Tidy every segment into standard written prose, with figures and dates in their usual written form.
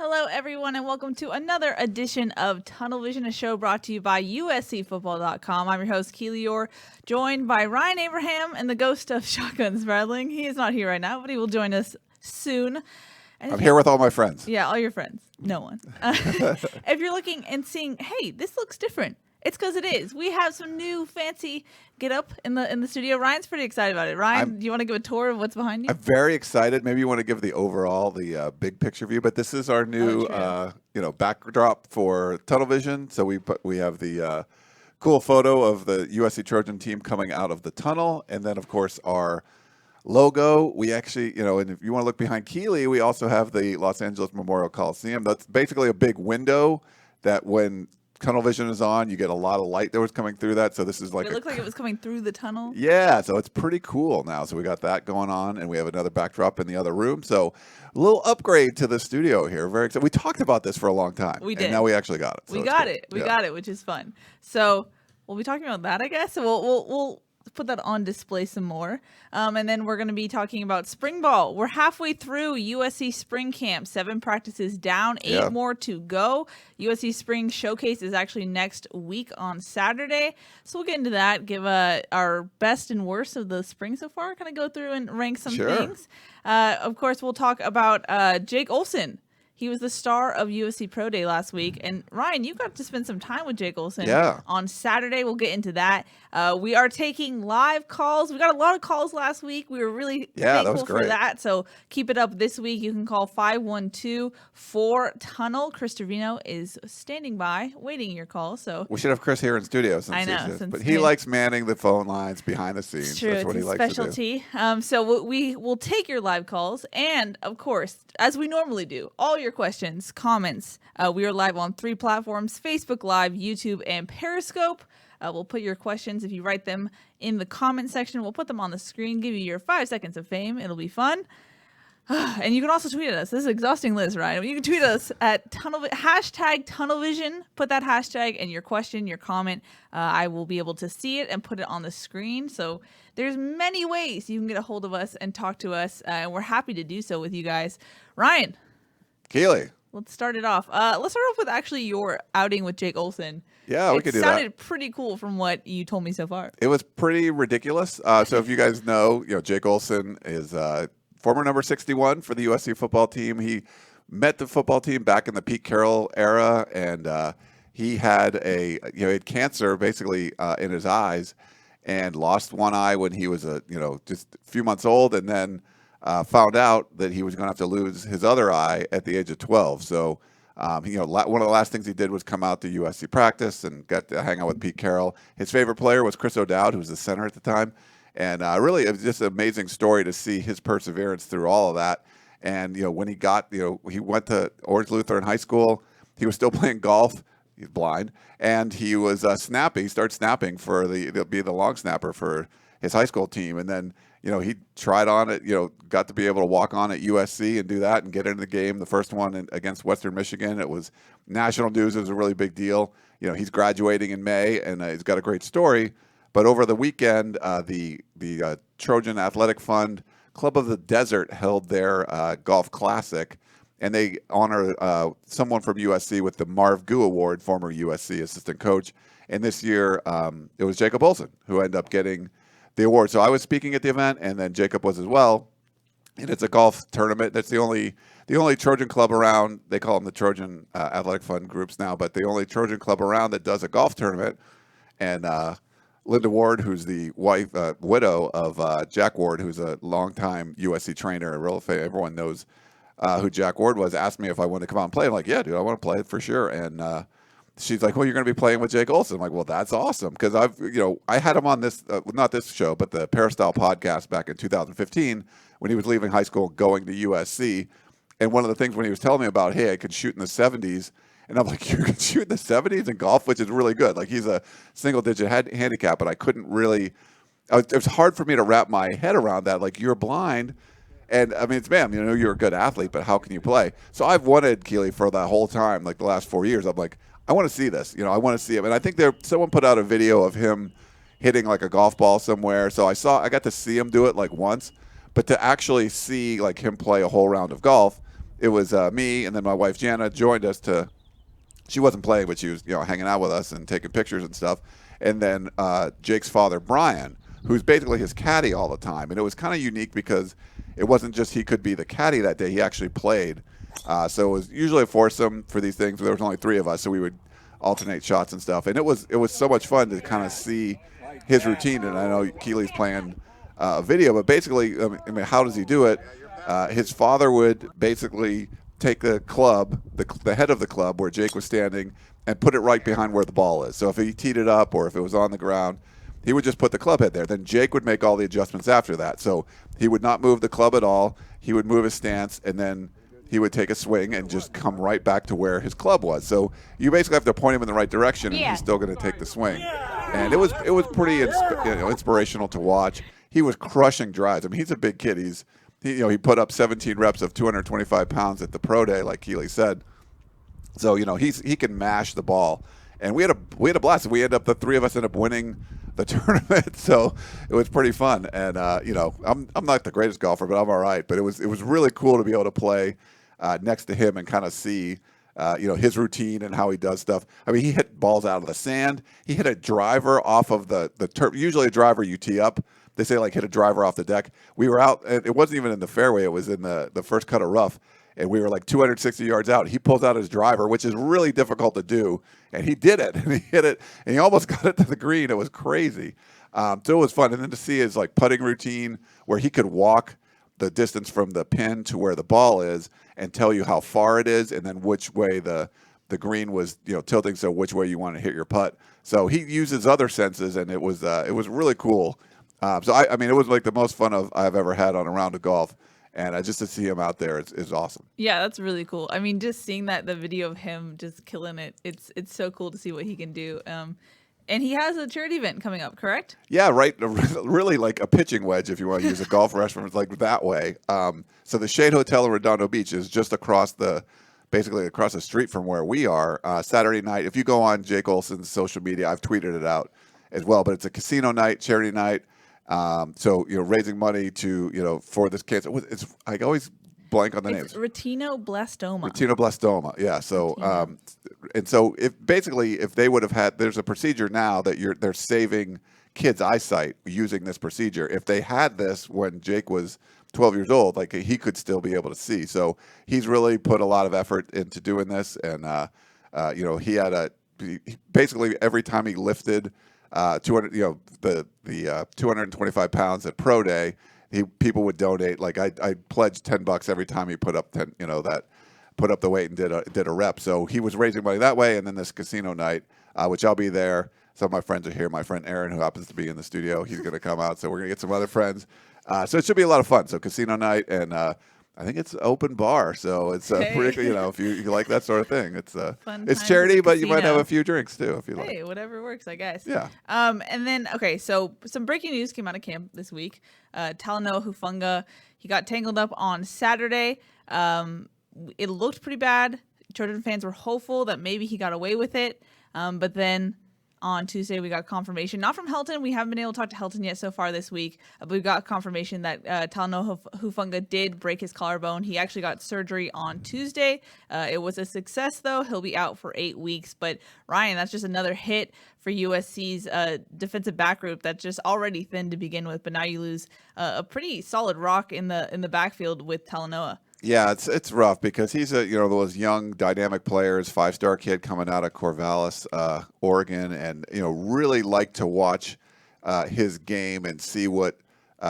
Hello, everyone, and welcome to another edition of Tunnel Vision, a show brought to you by USCFootball.com. I'm your host, Keely Eure, joined by Ryan Abraham and the ghost of Shotgun Spratling. He is not here right now, but he will join us soon. And I'm here with all my friends. Yeah, all your friends. No one. If you're looking and seeing, hey, this looks different, it's because it is. We have some new fancy get up in the studio. Ryan's pretty excited about it. Ryan, do you want to give a tour of what's behind you? I'm very excited. Maybe you want to give the overall, the big picture view, but this is our new, backdrop for Tunnel Vision. So we have the cool photo of the USC Trojan team coming out of the tunnel, and then of course our logo. We actually, and if you want to look behind Keely, we also have the Los Angeles Memorial Coliseum. That's basically a big window that when Tunnel Vision is on, you get a lot of light that was coming through that. So this is like it looked like it was coming through the tunnel. Yeah, so it's pretty cool now. So we got that going on, and we have another backdrop in the other room. So a little upgrade to the studio here. Very excited. We talked about this for a long time. We did. And now we actually got it. So we got it, which is fun. So we'll be talking about that, I guess. So we'll put that on display some more. And then we're going to be talking about spring ball. We're halfway through USC spring camp. 7 practices down, 8 more to go. USC spring showcase is actually next week on Saturday. So we'll get into that, give our best and worst of the spring so far, kind of go through and rank some things. Of course, we'll talk about Jake Olson. He was the star of USC Pro Day last week. And Ryan, you got to spend some time with Jake Olson on Saturday. We'll get into that. We are taking live calls. We got a lot of calls last week. We were really thankful for that. So keep it up this week. You can call 512-4TUNNEL. Chris Trevino is standing by, waiting your call. So we should have Chris here in studio. But he likes manning the phone lines behind the scenes. It's true. That's what he likes specialty. to do. So we will take your live calls. And, of course, as we normally do, all your questions, comments. We are live on 3 platforms: Facebook Live, YouTube, and Periscope. We'll put your questions, if you write them in the comment section, we'll put them on the screen, give you your 5 seconds of fame. It'll be fun. And you can also tweet at us. This is an exhausting list, right? You can tweet us at hashtag Tunnel Vision. Put that hashtag and your question, your comment. I will be able to see it and put it on the screen. So there's many ways you can get a hold of us and talk to us. And we're happy to do so with you guys. Ryan. Keely. Let's start it off. Let's start off with actually your outing with Jake Olson. Yeah, we could do that. It sounded pretty cool from what you told me so far. It was pretty ridiculous. So if you guys know, Jake Olson is former number 61 for the USC football team. He met the football team back in the Pete Carroll era, and he had he had cancer basically in his eyes, and lost one eye when he was just a few months old, and then found out that he was going to have to lose his other eye at the age of 12. So, one of the last things he did was come out to USC practice and got to hang out with Pete Carroll. His favorite player was Chris O'Dowd, who was the center at the time. And really, it was just an amazing story to see his perseverance through all of that. And, when he got, he went to Orange Lutheran High School. He was still playing golf. He's blind. And he was snapping. He started snapping for be the long snapper for his high school team. And then, he tried on it, got to be able to walk on at USC and do that and get into the game. The first one against Western Michigan, it was national news. It was a really big deal. He's graduating in May, and he's got a great story. But over the weekend, the Trojan Athletic Fund Club of the Desert held their golf classic, and they honor someone from USC with the Marv Gu Award, former USC assistant coach. And this year, it was Jacob Olson who ended up getting the award. So I was speaking at the event, and then Jacob was as well. And it's a golf tournament. That's the only Trojan club around. They call them the Trojan Athletic Fund groups now, but the only Trojan club around that does a golf tournament. And Linda Ward, who's the widow of Jack Ward, who's a longtime USC trainer, everyone knows who Jack Ward was, asked me if I wanted to come out and play. I'm like, yeah, dude, I want to play for sure. And she's like, well, you're going to be playing with Jake Olson. I'm like, well, that's awesome. Because I had him on this, not this show, but the Peristyle podcast back in 2015 when he was leaving high school going to USC. And one of the things when he was telling me about, hey, I could shoot in the 70s. And I'm like, you can shoot in the 70s in golf, which is really good. Like, he's a single-digit handicap, but I couldn't really it was hard for me to wrap my head around that. Like, you're blind. And, I mean, you're a good athlete, but how can you play? So I've wanted Keely for that whole time, like the last 4 years. I'm like, I want to see this. I want to see him. And I think someone put out a video of him hitting like a golf ball somewhere. So I got to see him do it like once. But to actually see like him play a whole round of golf, it was me, and then my wife Jana joined us to. She wasn't playing, but she was hanging out with us and taking pictures and stuff. And then Jake's father Brian, who's basically his caddy all the time, and it was kind of unique because it wasn't just he could be the caddy that day; he actually played. So it was usually a foursome for these things. There was only three of us, so we would alternate shots and stuff. And it was so much fun to kind of see his routine. And I know Keely's playing a video, but basically, I mean, how does he do it? His father would basically take the club, the head of the club where Jake was standing, and put it right behind where the ball is. So if he teed it up or if it was on the ground, he would just put the club head there. Then Jake would make all the adjustments after that. So he would not move the club at all. He would move his stance, and then he would take a swing and just come right back to where his club was. So you basically have to point him in the right direction, and he's still going to take the swing. And it was pretty inspirational to watch. He was crushing drives. I mean, he's a big kid. He put up 17 reps of 225 pounds at the pro day, like Keely said. So he can mash the ball, and we had a blast. The three of us ended up winning the tournament, so it was pretty fun. And I'm not the greatest golfer, but I'm all right. But it was really cool to be able to play next to him and kind of see his routine and how he does stuff. I mean, he hit balls out of the sand. He hit a driver off of the turf. Usually a driver you tee up. They say like hit a driver off the deck. We were out, and it wasn't even in the fairway. It was in the first cut of rough, and we were like 260 yards out. He pulls out his driver, which is really difficult to do, and he did it, and he hit it, and he almost got it to the green. It was crazy. So it was fun, and then to see his like putting routine where he could walk the distance from the pin to where the ball is and tell you how far it is, and then which way the green was tilting, so which way you want to hit your putt. So he uses other senses, and it was really cool. So I mean, it was like the most fun I've ever had on a round of golf, and just to see him out there is awesome. Yeah, that's really cool. I mean, just seeing the video of him just killing it, it's so cool to see what he can do. And he has a charity event coming up, correct? Yeah, right. Really like a pitching wedge, if you want to use a golf reference like that way. So the Shade Hotel in Redondo Beach is just basically across the street from where we are. Saturday night, if you go on Jake Olson's social media, I've tweeted it out as well, but it's a casino night, charity night. So raising money to for this cancer. I always blank on the names. Retinoblastoma. Retinoblastoma. Yeah. So and so if they would have had, there's a procedure now that they're saving kids' eyesight using this procedure. If they had this when Jake was 12 years old, like he could still be able to see. So he's really put a lot of effort into doing this, and he had basically every time he lifted 200, the 225 pounds at pro day, people would donate. Like I pledged $10 every time he put up put up the weight and did a rep. So he was raising money that way. And then this casino night, which I'll be there. Some of my friends are here. My friend Aaron, who happens to be in the studio, he's going to come out. So we're going to get some other friends. So it should be a lot of fun. So casino night, and I think it's open bar. So it's pretty, if you like that sort of thing, it's charity, but you might have a few drinks too if you like. Hey, whatever works, I guess. Yeah. And then so some breaking news came out of camp this week. Talanoa Hufanga, he got tangled up on Saturday. It looked pretty bad. Trojan fans were hopeful that maybe he got away with it, but then on Tuesday, we got confirmation, not from Helton. We haven't been able to talk to Helton yet so far this week, but we got confirmation that Talanoa Hufanga did break his collarbone. He actually got surgery on Tuesday. It was a success, though. He'll be out for 8 weeks. But, Ryan, that's just another hit for USC's defensive back group that's just already thin to begin with. But now you lose a pretty solid rock in the backfield with Talanoa. Yeah, it's rough because he's those young dynamic players, 5-star kid coming out of Corvallis, Oregon, and really like to watch his game and see what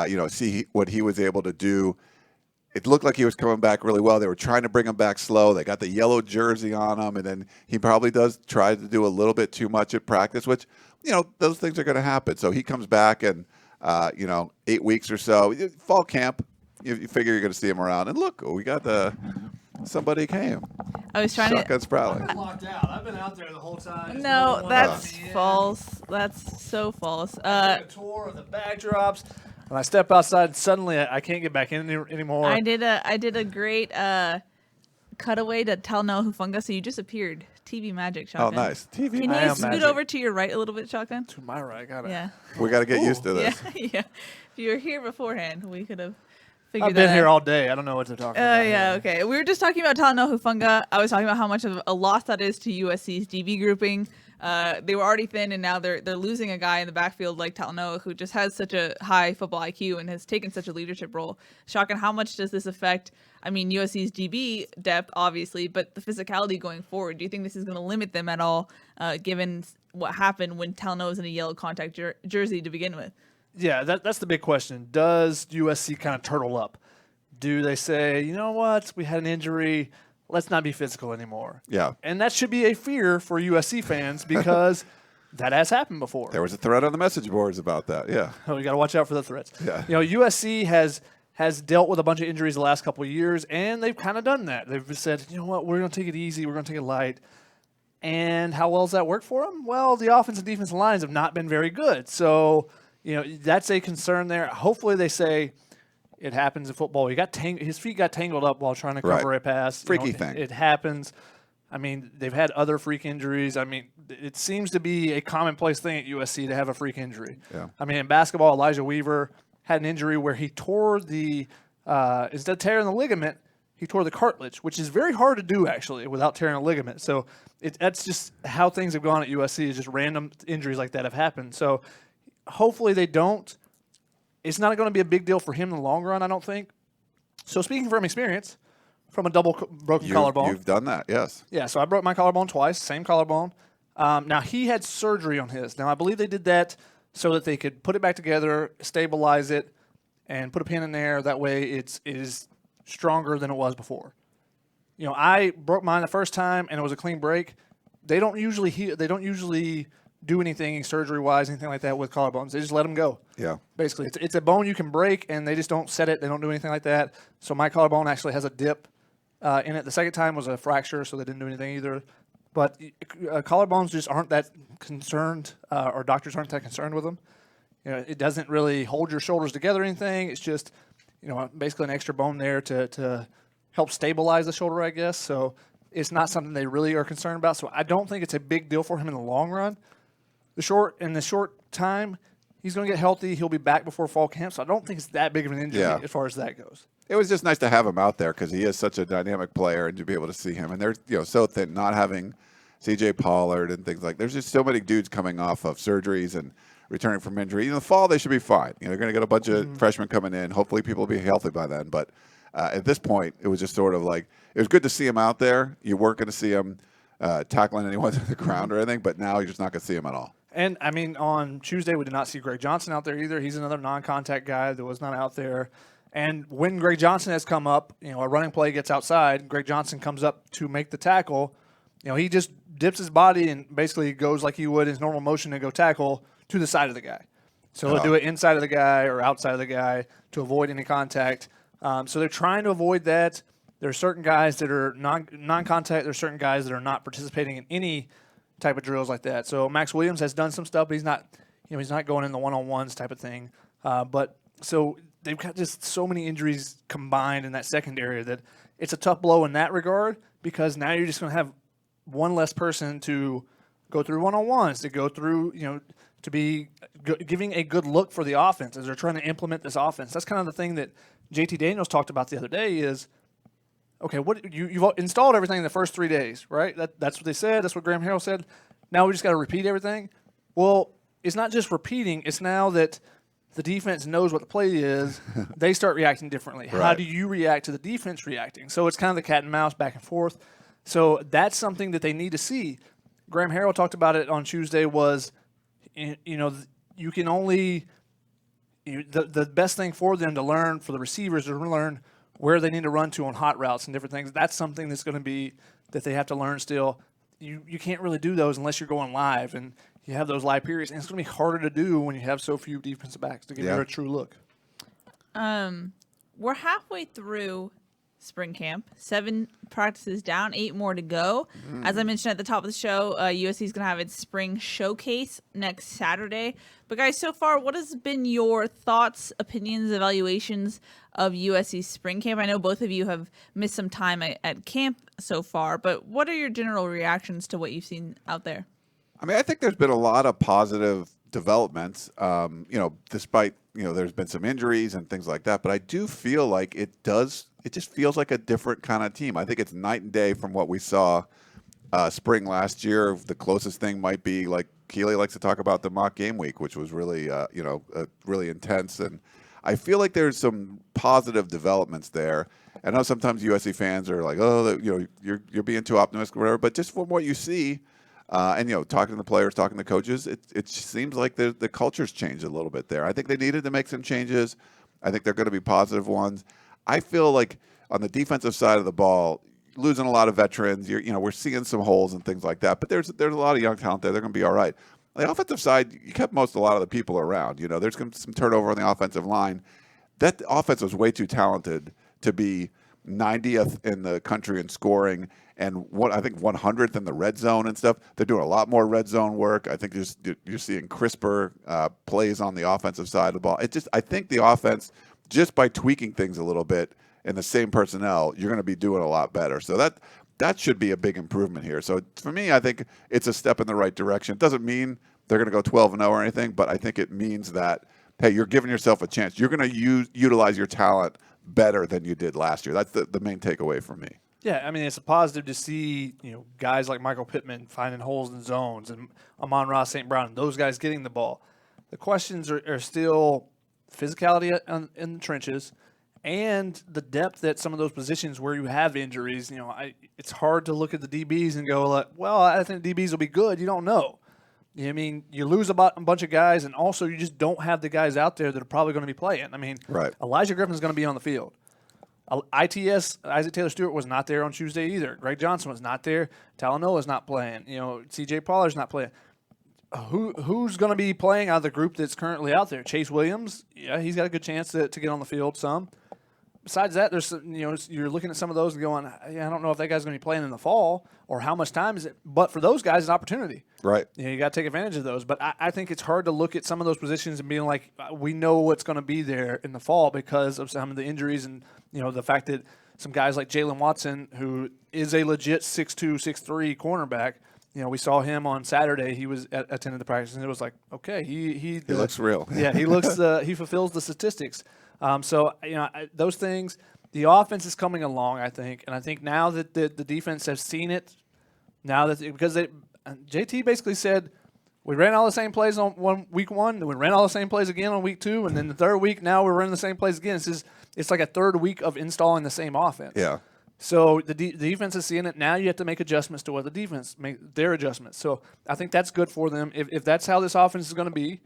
he was able to do. It looked like he was coming back really well. They were trying to bring him back slow. They got the yellow jersey on him, and then he probably does try to do a little bit too much at practice, which those things are going to happen. So he comes back and 8 weeks or so, fall camp. You figure you're going to see him around, and look, we got somebody came. I was trying Shotgun Spratling. I'm locked out. I've been out there the whole time. No, that's false. That's so false. I did a tour of the backdrops. When I step outside, suddenly I can't get back in anymore. I did a great cutaway to Talanoa Hufanga, so you just appeared. TV magic, Shotgun. Oh, nice. TV. Can I you am scoot magic. over to your right a little bit, Shotgun? To my right, got it. Yeah. We got to get used to this. Yeah. If you were here beforehand, we could have figure I've been that here out. all day. I don't know what they're talking about. Yeah, here. okay. We were just talking about Talanoa Hufanga. I was talking about how much of a loss that is to USC's DB grouping. They were already thin, and now they're losing a guy in the backfield like Talanoa, who just has such a high football IQ and has taken such a leadership role. Shotgun, how much does this affect, USC's DB depth, obviously, but the physicality going forward? Do you think this is going to limit them at all, given what happened when Talanoa was in a yellow contact jersey to begin with? Yeah, that's the big question. Does USC kind of turtle up? Do they say, you know what, we had an injury, let's not be physical anymore? Yeah. And that should be a fear for USC fans because that has happened before. There was a thread on the message boards about that. Yeah. Oh, you got to watch out for the threats. Yeah. USC has dealt with a bunch of injuries the last couple of years, and they've kind of done that. They've said, you know what, we're going to take it easy, we're going to take it light. And how well has that worked for them? Well, the offense and defensive lines have not been very good. So, that's a concern there. Hopefully they say it happens in football. His feet got tangled up while trying to cover a pass. Freaky thing. It happens. They've had other freak injuries. It seems to be a commonplace thing at USC to have a freak injury. Yeah. In basketball, Elijah Weaver had an injury where he tore instead of tearing the ligament, he tore the cartilage, which is very hard to do, actually, without tearing a ligament. So that's just how things have gone at USC, is just random injuries like that have happened. So hopefully they don't. It's not going to be a big deal for him in the long run, I don't think. So speaking from experience, from a double broken collarbone. You've done that, yes. Yeah, so I broke my collarbone twice, same collarbone. Now, he had surgery on his. Now, I believe they did that so that they could put it back together, stabilize it, and put a pin in there. That way it is stronger than it was before. I broke mine the first time, and it was a clean break. They don't usually do anything surgery-wise, anything like that with collarbones. They just let them go. Yeah. Basically, it's a bone you can break, and they just don't set it. They don't do anything like that. So my collarbone actually has a dip in it. The second time was a fracture, so they didn't do anything either. But collarbones just aren't that concerned, or doctors aren't that concerned with them. It doesn't really hold your shoulders together or anything. It's just, basically an extra bone there to help stabilize the shoulder, I guess. So it's not something they really are concerned about. So I don't think it's a big deal for him in the long run. In the short time, he's going to get healthy. He'll be back before fall camp. So I don't think it's that big of an injury as far as that goes. It was just nice to have him out there because he is such a dynamic player, and to be able to see him. And they're so thin, not having C.J. Pollard and things like. There's just so many dudes coming off of surgeries and returning from injury. In the fall, they should be fine. They're going to get a bunch of freshmen coming in. Hopefully, people will be healthy by then. But at this point, it was just sort of like it was good to see him out there. You weren't going to see him tackling anyone to the ground or anything, but now you're just not going to see him at all. And, on Tuesday, we did not see Greg Johnson out there either. He's another non-contact guy that was not out there. And when Greg Johnson has come up, a running play gets outside, Greg Johnson comes up to make the tackle. He just dips his body and basically goes like he would his normal motion to go tackle to the side of the guy. So he'll do it inside of the guy or outside of the guy to avoid any contact. So they're trying to avoid that. There are certain guys that are non-contact. There are certain guys that are not participating in any type of drills like that. So Max Williams has done some stuff, but he's not going in the one-on-ones type of thing. But so they've got just so many injuries combined in that secondary that it's a tough blow in that regard, because now you're just going to have one less person to go through one-on-ones, to go through, to be giving a good look for the offense as they're trying to implement this offense. That's kind of the thing that JT Daniels talked about the other day is, okay, what you've installed everything in the first 3 days, right? That's what they said. That's what Graham Harrell said. Now we just got to repeat everything. Well, it's not just repeating. It's now that the defense knows what the play is, they start reacting differently. Right. How do you react to the defense reacting? So it's kind of the cat and mouse back and forth. So that's something that they need to see. Graham Harrell talked about it on Tuesday was, you can only the best thing for them to learn, for the receivers to learn where they need to run to on hot routes and different things. That's something that's going to be that they have to learn still. You can't really do those unless you're going live and you have those live periods, and it's going to be harder to do when you have so few defensive backs to give you a true look. We're halfway through spring camp. 7 practices down, 8 more to go. As I mentioned at the top of the show, USC is going to have its spring showcase next Saturday. But guys, so far, what has been your thoughts, opinions, evaluations of USC's spring camp? I know both of you have missed some time at camp so far, but what are your general reactions to what you've seen out there? I think there's been a lot of positive developments, despite there's been some injuries and things like that, but I do feel like it just feels like a different kind of team. I think it's night and day from what we saw spring last year. The closest thing might be, like Keely likes to talk about, the mock game week, which was really, really intense. And I feel like there's some positive developments there. I know sometimes USC fans are like, oh, you're being too optimistic or whatever, but just from what you see, and talking to the players, talking to coaches, it seems like the culture's changed a little bit there. I think they needed to make some changes. I think they're going to be positive ones. I feel like on the defensive side of the ball, losing a lot of veterans, we're seeing some holes and things like that. But there's a lot of young talent there. They're going to be all right. On the offensive side, you kept a lot of the people around. There's some turnover on the offensive line. That offense was way too talented to be 90th in the country in scoring and I think 100th in the red zone and stuff. They're doing a lot more red zone work. I think you're seeing crisper plays on the offensive side of the ball. I think the offense, just by tweaking things a little bit in the same personnel, you're going to be doing a lot better. So that should be a big improvement here. So for me, I think it's a step in the right direction. It doesn't mean they're going to go 12-0 or anything, but I think it means that, hey, you're giving yourself a chance. You're going to utilize your talent better than you did last year. That's the main takeaway for me. Yeah, I mean, it's a positive to see, guys like Michael Pittman finding holes in zones and Amon-Ra St. Brown and those guys getting the ball. The questions are still physicality in the trenches and the depth at some of those positions where you have injuries. It's hard to look at the DBs and go, like, well, I think DBs will be good. You don't know. I mean, you lose a bunch of guys, and also you just don't have the guys out there that are probably going to be playing. I mean, right. Elijah Griffin's going to be on the field. ITS, Isaac Taylor-Stewart, was not there on Tuesday either. Greg Johnson was not there. Talanoa's not playing. C.J. Pollard's not playing. Who's going to be playing out of the group that's currently out there? Chase Williams, yeah, he's got a good chance to get on the field some. Besides that, there's you're looking at some of those and going, I don't know if that guy's going to be playing in the fall or how much time is it. But for those guys, it's an opportunity. Right. You got to take advantage of those. But I think it's hard to look at some of those positions and being like, we know what's going to be there in the fall because of some of the injuries and the fact that some guys like Jalen Watson, who is a legit 6'2", 6'3" cornerback. We saw him on Saturday. He was attending the practice, and it was like, okay, he looks real. Yeah, he looks he fulfills the statistics. Those things. The offense is coming along, I think, and I think now that the defense has seen it, because JT basically said we ran all the same plays on week one, and we ran all the same plays again on week two, and then the third week now we're running the same plays again. It's like a third week of installing the same offense. Yeah. So the defense is seeing it. Now you have to make adjustments to what the defense make their adjustments. So I think that's good for them. If that's how this offense is going to be,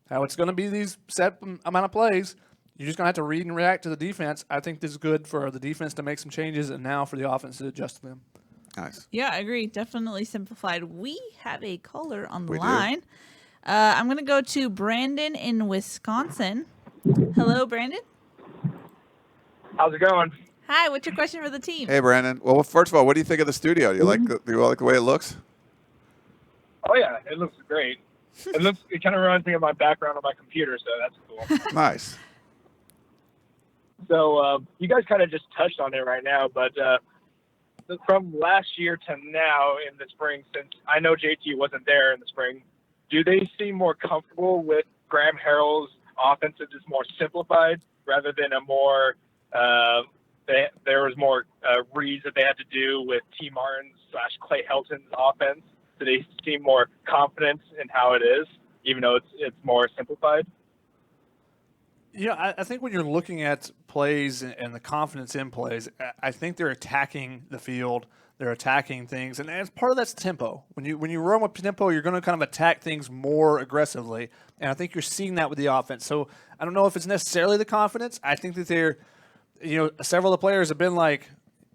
how it's going to be these set amount of plays, you're just going to have to read and react to the defense. I think this is good for the defense to make some changes and now for the offense to adjust to them. Nice. Yeah, I agree. Definitely simplified. We have a caller on the line. I'm going to go to Brandon in Wisconsin. Hello, Brandon. How's it going? Hi, what's your question for the team? Hey, Brandon. Well, first of all, what do you think of the studio? Do you like the way it looks? Oh yeah, it looks great. It kind of reminds me of my background on my computer, so that's cool. Nice. So you guys kind of just touched on it right now, but from last year to now in the spring, since I know JT wasn't there in the spring, do they seem more comfortable with Graham Harrell's offense that is more simplified rather than a more there was more reads that they had to do with T. Martin's / Clay Helton's offense? Do they seem more confident in how it is, even though it's more simplified? I think when you're looking at plays and the confidence in plays, I think they're attacking the field. They're attacking things, and as part of that's tempo. When you run with tempo, you're going to kind of attack things more aggressively, and I think you're seeing that with the offense. So I don't know if it's necessarily the confidence. I think that they're, several of the players have been like,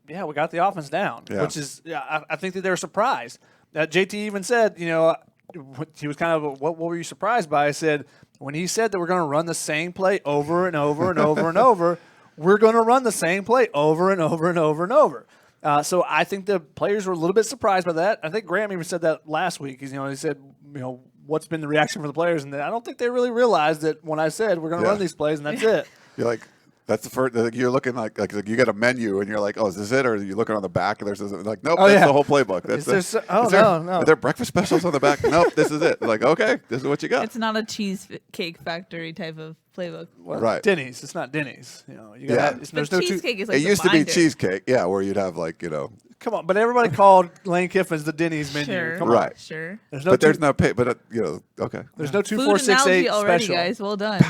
yeah, we got the offense down, which is, I think that they're surprised. JT even said, he was kind of, what were you surprised by? I said, when he said that we're going to run the same play over and over and over and over, we're going to run the same play over and over and over and over. So I think the players were a little bit surprised by that. I think Graham even said that last week. He said, what's been the reaction from the players? And I don't think they really realized that when I said we're going to run these plays and that's it. You're like, That's the first. You're looking like you get a menu and you're like, oh, is this it? Or are you looking on the back and there's like, nope, Oh, that's yeah. the whole playbook. That's No. Are there breakfast specials on the back? Nope, this is it. Like, okay, this is what you got. It's not a cheesecake factory type of playbook. Well, Right. Denny's. It's not Denny's. You know, you Yeah. got But cheesecake is like It the used to be binder. cheesecake, yeah, where you'd have like Come on, but everybody called Lane Kiffin's the Denny's menu. Sure. Come Right. on. Sure. there's no pay, but okay. There's no Food 2468 analogy already, special. guys. Well done.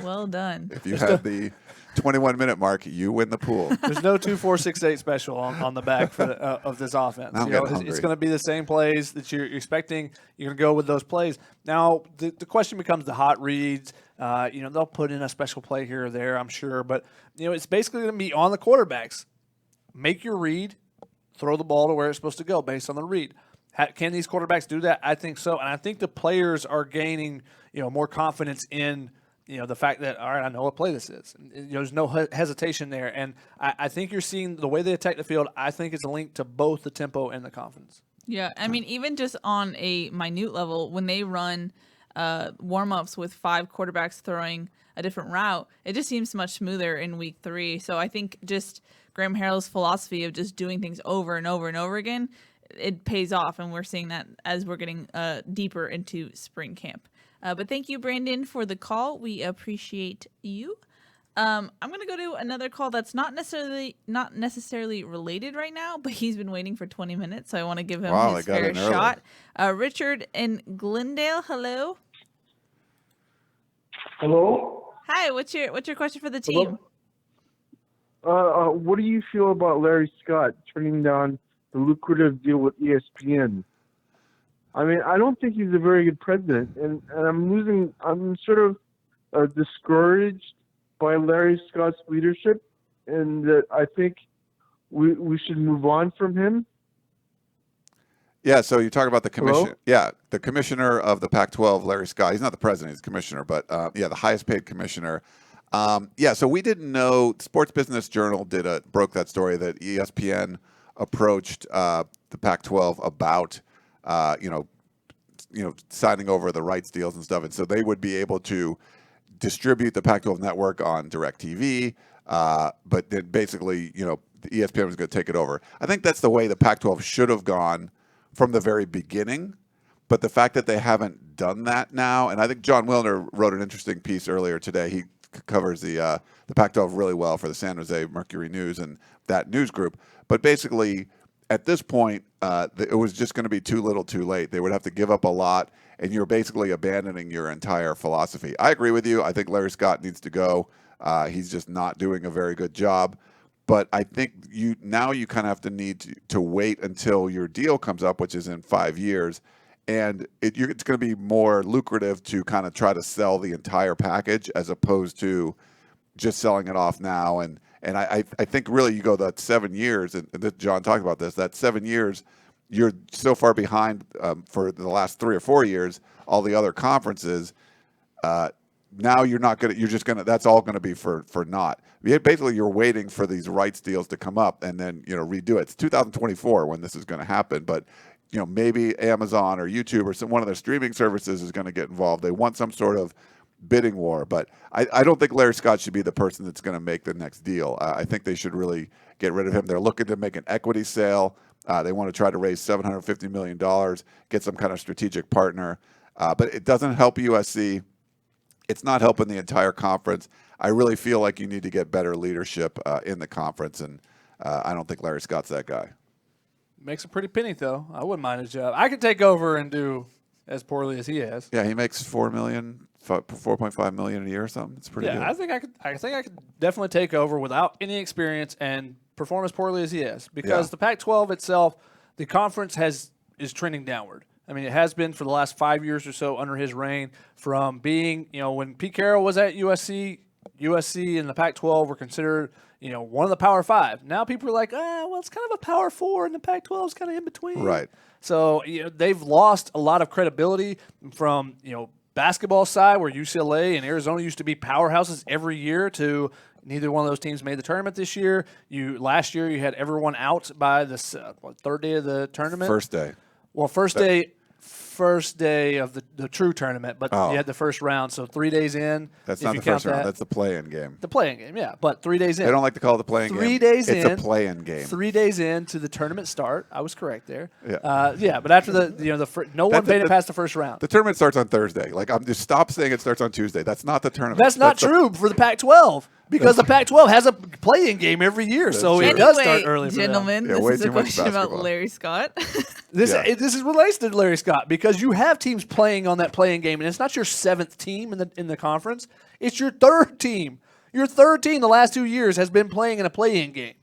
Well done. If you had the 21-minute mark, you win the pool. There's no 2468 special on the back of this offense. I'm You know, getting it's hungry. going to be the same plays that you're expecting. You're going to go with those plays. Now, the question becomes the hot reads. They'll put in a special play here or there, I'm sure. But, it's basically going to be on the quarterbacks. Make your read, throw the ball to where it's supposed to go based on the read. Can these quarterbacks do that? I think so. And I think the players are gaining, more confidence in the fact that, all right, I know what play this is. There's no hesitation there. And I think you're seeing the way they attack the field, I think it's a link to both the tempo and the confidence. Yeah, I mean, even just on a minute level, when they run warm-ups with 5 quarterbacks throwing a different route, it just seems much smoother in week 3. So I think just Graham Harrell's philosophy of just doing things over and over and over again, it pays off, and we're seeing that as we're getting deeper into spring camp. But thank you, Brandon, for the call. We appreciate you. I'm going to go to another call that's not necessarily related right now, but he's been waiting for 20 minutes, so I want to give him his fair shot. Richard in Glendale, hello. Hello? Hi, what's your question for the team? What do you feel about Larry Scott turning down the lucrative deal with ESPN? I mean, I don't think he's a very good president, and I'm sort of discouraged by Larry Scott's leadership, and that I think we should move on from him. Yeah, so you talk about the commission. Hello? Yeah, the commissioner of the Pac-12, Larry Scott. He's not the president; he's the commissioner. But the highest paid commissioner. So we didn't know. Sports Business Journal broke that story that ESPN approached the Pac-12 about signing over the rights deals and stuff, and so they would be able to distribute the Pac-12 network on DirecTV. But then basically, the ESPN was going to take it over. I think that's the way the Pac-12 should have gone from the very beginning. But the fact that they haven't done that now, and I think John Wilner wrote an interesting piece earlier today. He covers the Pac-12 really well for the San Jose Mercury News and that news group. But basically, at this point, it was just going to be too little too late. They would have to give up a lot, and you're basically abandoning your entire philosophy. I agree with you. I think Larry Scott needs to go. He's just not doing a very good job. But I think you kind of have to need to wait until your deal comes up, which is in 5 years. And it's going to be more lucrative to kind of try to sell the entire package as opposed to just selling it off now. And I think really you go that 7 years, and John talked about this, that 7 years, you're so far behind for the last 3 or 4 years, all the other conferences. Now that's all going to be for naught. Basically, you're waiting for these rights deals to come up and then, redo it. It's 2024 when this is going to happen, but maybe Amazon or YouTube or one of their streaming services is going to get involved. They want some sort of bidding war, but I don't think Larry Scott should be the person that's going to make the next deal. I think they should really get rid of him. They're looking to make an equity sale. They want to try to raise $750 million, get some kind of strategic partner, but it doesn't help USC. It's not helping the entire conference. I really feel like you need to get better leadership in the conference, and I don't think Larry Scott's that guy. Makes a pretty penny, though. I wouldn't mind his job. I could take over and do as poorly as he has. Yeah, he makes $4.5 million a year or something. It's pretty good. I think I could definitely take over without any experience and perform as poorly as he has, because the Pac-12 itself, the conference is trending downward. I mean, it has been for the last 5 years or so under his reign, from being, when Pete Carroll was at USC and the Pac-12 were considered, one of the Power Five. Now people are like, well, it's kind of a Power Four, and the Pac-12 is kind of in between. Right. So they've lost a lot of credibility from basketball side, where UCLA and Arizona used to be powerhouses every year, to neither one of those teams made the tournament this year. Last year you had everyone out by the third day of the tournament. First day. Well, first day first day of the true tournament, but Oh. you had the first round, so 3 days in. That's if not you the count first round. that. That's the play-in game. The play-in game, yeah, but 3 days in. They don't like to call it the play-in game. 3 days it's in. It's a play-in game. 3 days into the tournament start. I was correct there. Yeah. But after no one made it past the first round. The tournament starts on Thursday. Like, I'm just stop saying it starts on Tuesday. That's not the tournament. That's not true for the Pac-12 because the Pac-12 has a play-in game every year, so true. it does start early for them. Gentlemen, Yeah, this way is a too much question about basketball. Larry Scott. This Yeah. is related to Larry Scott because you have teams playing on that playing game, and it's not your seventh team in the conference; it's your third team. Your third team the last 2 years has been playing in a play-in game.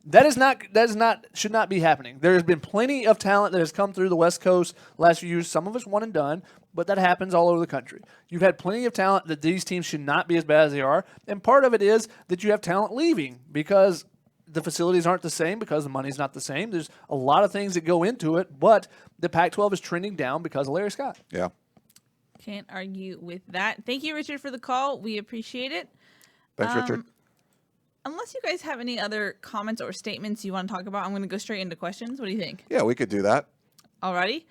That should not be happening. There has been plenty of talent that has come through the West Coast last few years. Some of us one and done, but that happens all over the country. You've had plenty of talent that these teams should not be as bad as they are, and part of it is that you have talent leaving because the facilities aren't the same, because the money's not the same. There's a lot of things that go into it, but the Pac-12 is trending down because of Larry Scott. Yeah. Can't argue with that. Thank you, Richard, for the call. We appreciate it. Thanks, Richard. Unless you guys have any other comments or statements you want to talk about, I'm going to go straight into questions. What do you think? Yeah, we could do that. Alrighty.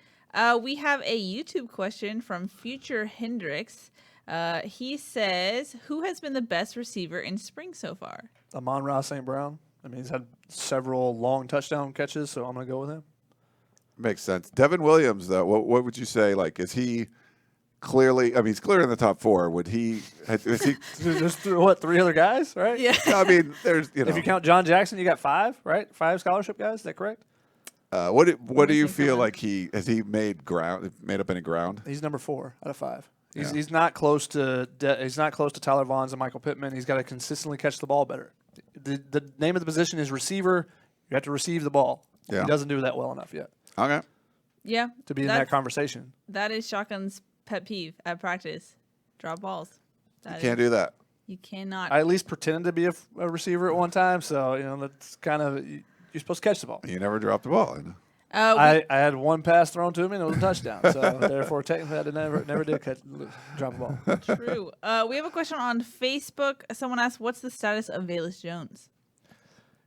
We have a YouTube question from Future Hendricks. He says, who has been the best receiver in spring so far? Amon-Ra St. Brown. I mean, he's had several long touchdown catches, so I'm going to go with him. Makes sense. Devin Williams, though, what would you say? Like, is he clearly? I mean, he's clearly in the top four. Would he? Is he? There's three other guys, right? Yeah. I mean, there's If you count John Jackson, you got 5, right? 5 scholarship guys. Is that correct? What do you think feel of like has he made up any ground? He's number 4 out of 5. Yeah. He's not close to Tyler Vaughns and Michael Pittman. He's got to consistently catch the ball better. The name of the position is receiver. You have to receive the ball. Yeah. He doesn't do that well enough yet Okay. Yeah. to be in that conversation. That is Shotgun's pet peeve at practice. Drop balls. You can't do that. You cannot. I at least pretended to be a receiver at one time, so that's kind of you're supposed to catch the ball. You never dropped the ball. I had one pass thrown to me and it was a touchdown. So therefore, technically, I never did drop a ball. True. We have a question on Facebook. Someone asked, "What's the status of Velus Jones?"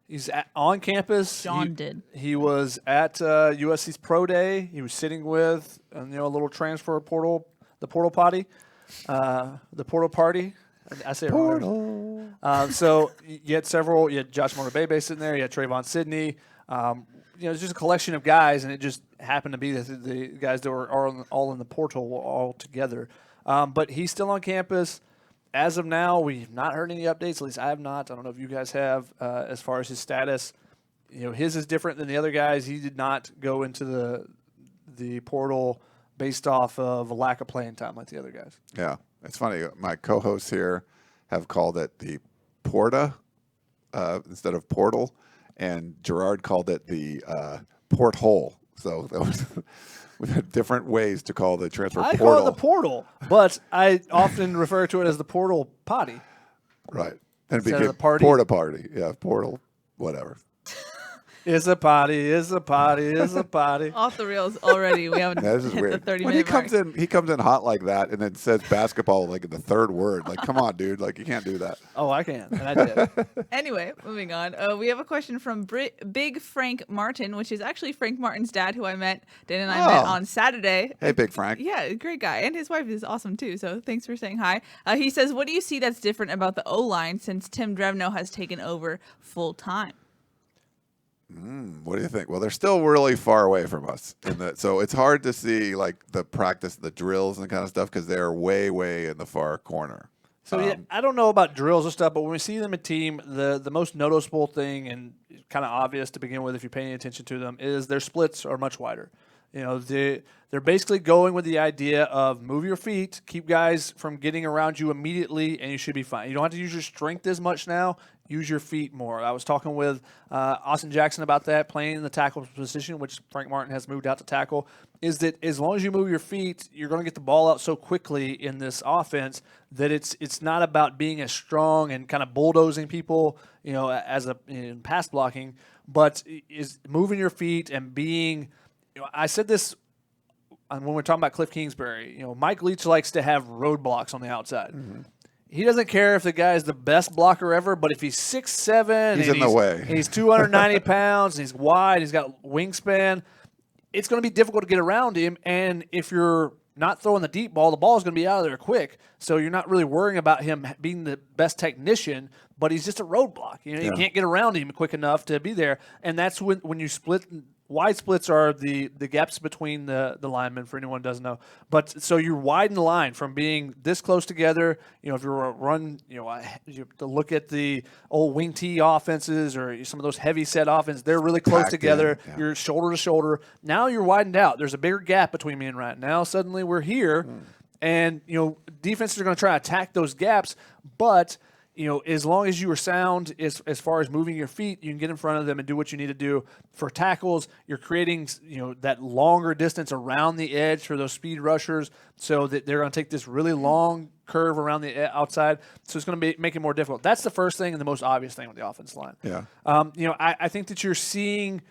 He's on campus. John did. He was at USC's Pro Day. He was sitting with a little transfer portal, the portal potty, the portal party. I say it wrong. So you had several. You had Josh Motorbebe sitting there. You had Trayvon Sidney. It's just a collection of guys, and it just happened to be that the guys that were all in the portal were all together. But he's still on campus. As of now, we've not heard any updates. At least I have not. I don't know if you guys have as far as his status. His is different than the other guys. He did not go into the portal based off of a lack of playing time like the other guys. Yeah, it's funny. My co-hosts here have called it the Porta instead of portal, and Gerard called it the porthole. So that was we had different ways to call the transfer I portal. call it the portal, but I often refer to it as the portal potty. Right. And it Instead of became the party. porta party. Yeah, portal, whatever. Is a potty, is a potty, is a potty. Off the rails already. We haven't Yeah, this is hit weird. the 30 When he minute mark. comes in hot like that and then says basketball like in the third word. Like, come on, dude. Like, you can't do that. Oh, I can, and I did. Anyway, moving on. We have a question from Big Frank Martin, which is actually Frank Martin's dad, who Dan and I met on Saturday. Hey, Big Frank. Yeah, great guy. And his wife is awesome, too. So thanks for saying hi. He says, what do you see that's different about the O-line since Tim Drevno has taken over full time? What do you think? Well, they're still really far away from us, so it's hard to see like the practice, the drills, and the kind of stuff because they're way, way in the far corner. So yeah, I don't know about drills and stuff, but when we see them a team, the most noticeable thing and kind of obvious to begin with, if you're paying attention to them, is their splits are much wider. They're basically going with the idea of move your feet, keep guys from getting around you immediately, and you should be fine. You don't have to use your strength as much now. Use your feet more. I was talking with Austin Jackson about that, playing in the tackle position, which Frank Martin has moved out to tackle, is that as long as you move your feet, you're going to get the ball out so quickly in this offense that it's not about being as strong and kind of bulldozing people, in pass blocking, but is moving your feet and being I said this when we we're talking about Cliff Kingsbury. Mike Leach likes to have roadblocks on the outside. Mm-hmm. He doesn't care if the guy is the best blocker ever, but if he's 6'7", he's in the way. And he's 290 pounds, and he's wide, he's got wingspan, it's going to be difficult to get around him. And if you're not throwing the deep ball, the ball is going to be out of there quick. So you're not really worrying about him being the best technician, but he's just a roadblock. You can't get around him quick enough to be there. And that's when you split. Wide splits are the gaps between the linemen, for anyone who doesn't know. But so you widen the line from being this close together. If you're a run, you have to look at the old wing T offenses or some of those heavy set offenses. They're really close together. Yeah. You're shoulder to shoulder. Now you're widened out. There's a bigger gap between me and Ryan. Now suddenly we're here, and defenses are going to try to attack those gaps, but as long as you are sound as far as moving your feet, you can get in front of them and do what you need to do. For tackles, you're creating, that longer distance around the edge for those speed rushers so that they're going to take this really long curve around the outside. So it's going to make it more difficult. That's the first thing and the most obvious thing with the offensive line. Yeah. I think that you're seeing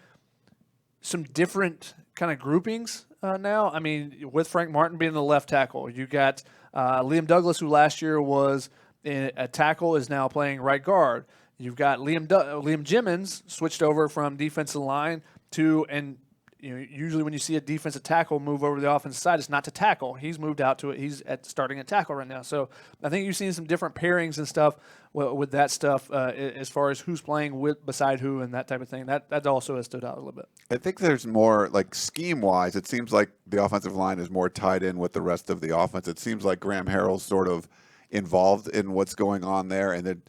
some different kind of groupings now. I mean, with Frank Martin being the left tackle, you got Liam Douglas, who last year was a tackle, is now playing right guard. You've got Liam Jimmons switched over from defensive line to, and usually when you see a defensive tackle move over to the offensive side, it's not to tackle. He's moved out to it. He's starting at tackle right now. So I think you've seen some different pairings and stuff with that stuff as far as who's playing beside who and that type of thing. That also has stood out a little bit. I think there's more, like, scheme-wise, it seems like the offensive line is more tied in with the rest of the offense. It seems like Graham Harrell's sort of involved in what's going on there, and then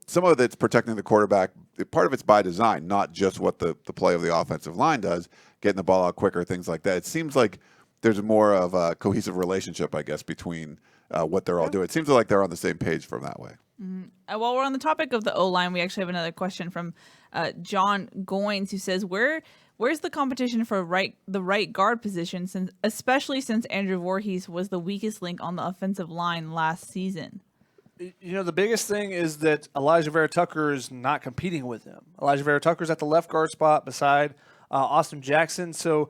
some of it's protecting the quarterback. Part of it's by design, not just what the play of the offensive line does, getting the ball out quicker, things like that. It seems like there's more of a cohesive relationship, I guess, between what they're all doing. It seems like they're on the same page from that way. While we're on the topic of the O-line, we actually have another question from John Goins, who says, Where's the competition for the right guard position, especially since Andrew Voorhees was the weakest link on the offensive line last season? The biggest thing is that Elijah Vera Tucker is not competing with him. Elijah Vera Tucker's at the left guard spot beside Austin Jackson. So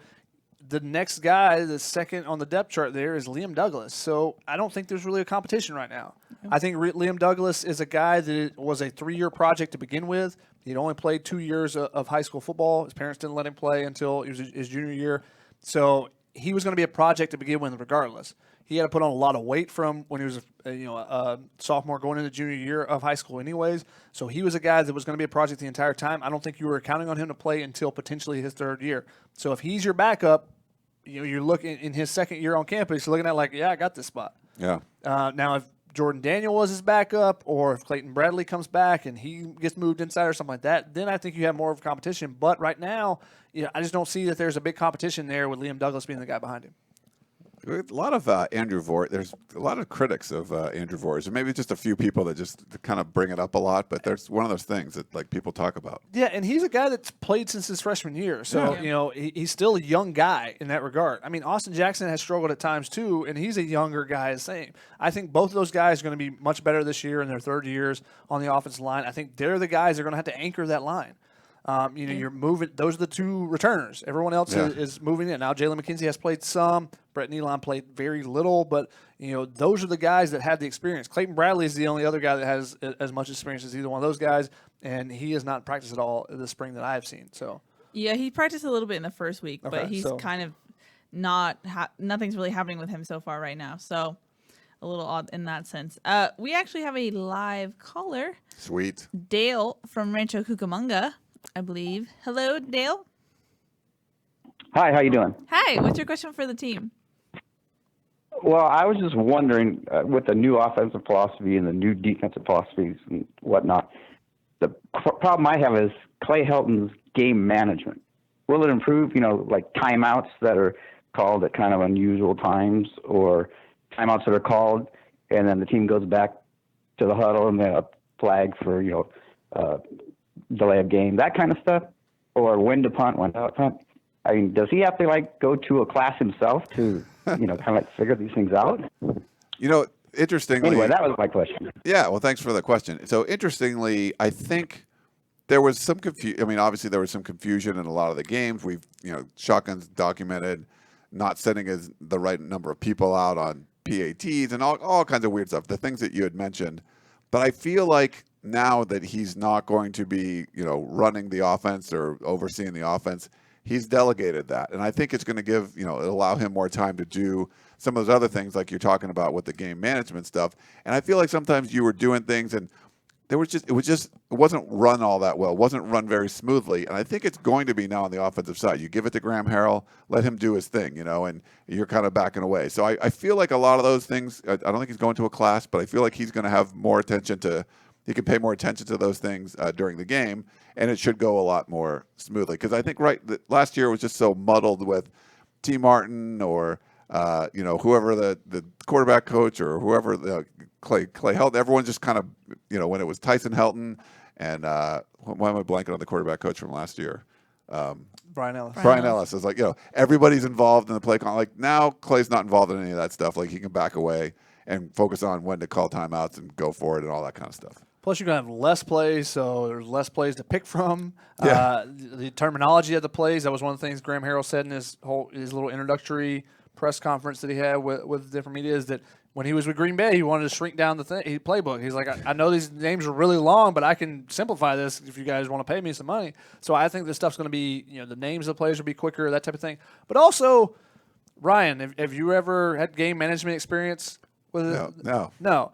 the next guy, the second on the depth chart there, is Liam Douglas. So I don't think there's really a competition right now. I think Liam Douglas is a guy that was a 3-year project to begin with. He'd only played 2 years of high school football. His parents didn't let him play until his junior year. So he was going to be a project to begin with regardless. He had to put on a lot of weight from when he was a sophomore going into junior year of high school anyways. So he was a guy that was going to be a project the entire time. I don't think you were counting on him to play until potentially his 3rd year. So if he's your backup, you're looking in his 2nd year on campus, you're looking at I got this spot. Yeah. Now, if Jordan Daniel was his backup, or if Clayton Bradley comes back and he gets moved inside or something like that, then I think you have more of a competition. But right now, I just don't see that there's a big competition there with Liam Douglas being the guy behind him. A lot of Andrew Voorhees. There's a lot of critics of Andrew Voorhees, and maybe just a few people that just kind of bring it up a lot. But there's one of those things that people talk about. Yeah, and he's a guy that's played since his freshman year, so he's still a young guy in that regard. I mean, Austin Jackson has struggled at times too, and he's a younger guy. The same. I think both of those guys are going to be much better this year in their 3rd years on the offensive line. I think they're the guys that are going to have to anchor that line. You're moving. Those are the 2 returners. Everyone else is moving in. Now, Jalen McKenzie has played some. Brett Nealon played very little, but those are the guys that have the experience. Clayton Bradley is the only other guy that has as much experience as either one of those guys, and he has not practiced at all this spring that I've seen. So yeah, he practiced a little bit in the first week, but he's kind of not. Nothing's really happening with him so far right now. So a little odd in that sense. We actually have a live caller. Sweet. Dale from Rancho Cucamonga, I believe. Hello, Dale. Hi, how you doing? Hi, what's your question for the team? Well, I was just wondering, with the new offensive philosophy and the new defensive philosophies and whatnot, the problem I have is Clay Helton's game management. Will it improve, like timeouts that are called at kind of unusual times, or timeouts that are called and then the team goes back to the huddle and then a flag for, delay of game, that kind of stuff, or when to punt, when not punt? I mean, does he have to go to a class himself to, kind of figure these things out? Interestingly. Anyway, that was my question. Yeah, well, thanks for the question. So interestingly, I think there was some confusion. I mean, obviously there was some confusion in a lot of the games. We've, Shotgun's documented not sending the right number of people out on PATs and all kinds of weird stuff, the things that you had mentioned. But I feel like now that he's not going to be, running the offense or overseeing the offense, he's delegated that, and I think it's going to give allow him more time to do some of those other things like you're talking about with the game management stuff. And I feel like sometimes you were doing things and it wasn't run all that well, wasn't run very smoothly, and I think it's going to be now on the offensive side. You give it to Graham Harrell, let him do his thing, and you're kind of backing away. So I feel like a lot of those things. I don't think he's going to a class, but I feel like he's going to have more attention to. He can pay more attention to those things during the game, and it should go a lot more smoothly. Because I think last year was just so muddled with T. Martin or whoever the quarterback coach or whoever Clay Helton. Everyone just kind of when it was Tyson Helton and why am I blanking on the quarterback coach from last year? Brian Ellis. Brian Ellis is like everybody's involved in the play call. Like now Clay's not involved in any of that stuff. Like he can back away and focus on when to call timeouts and go for it and all that kind of stuff. Plus, you're going to have less plays, so there's less plays to pick from. Yeah. The terminology of the plays, that was one of the things Graham Harrell said in his little introductory press conference that he had with different media, is that when he was with Green Bay, he wanted to shrink down the playbook. He's like, I know these names are really long, but I can simplify this if you guys want to pay me some money. So I think this stuff's going to be, the names of the players will be quicker, that type of thing. But also, Ryan, have you ever had game management experience? No.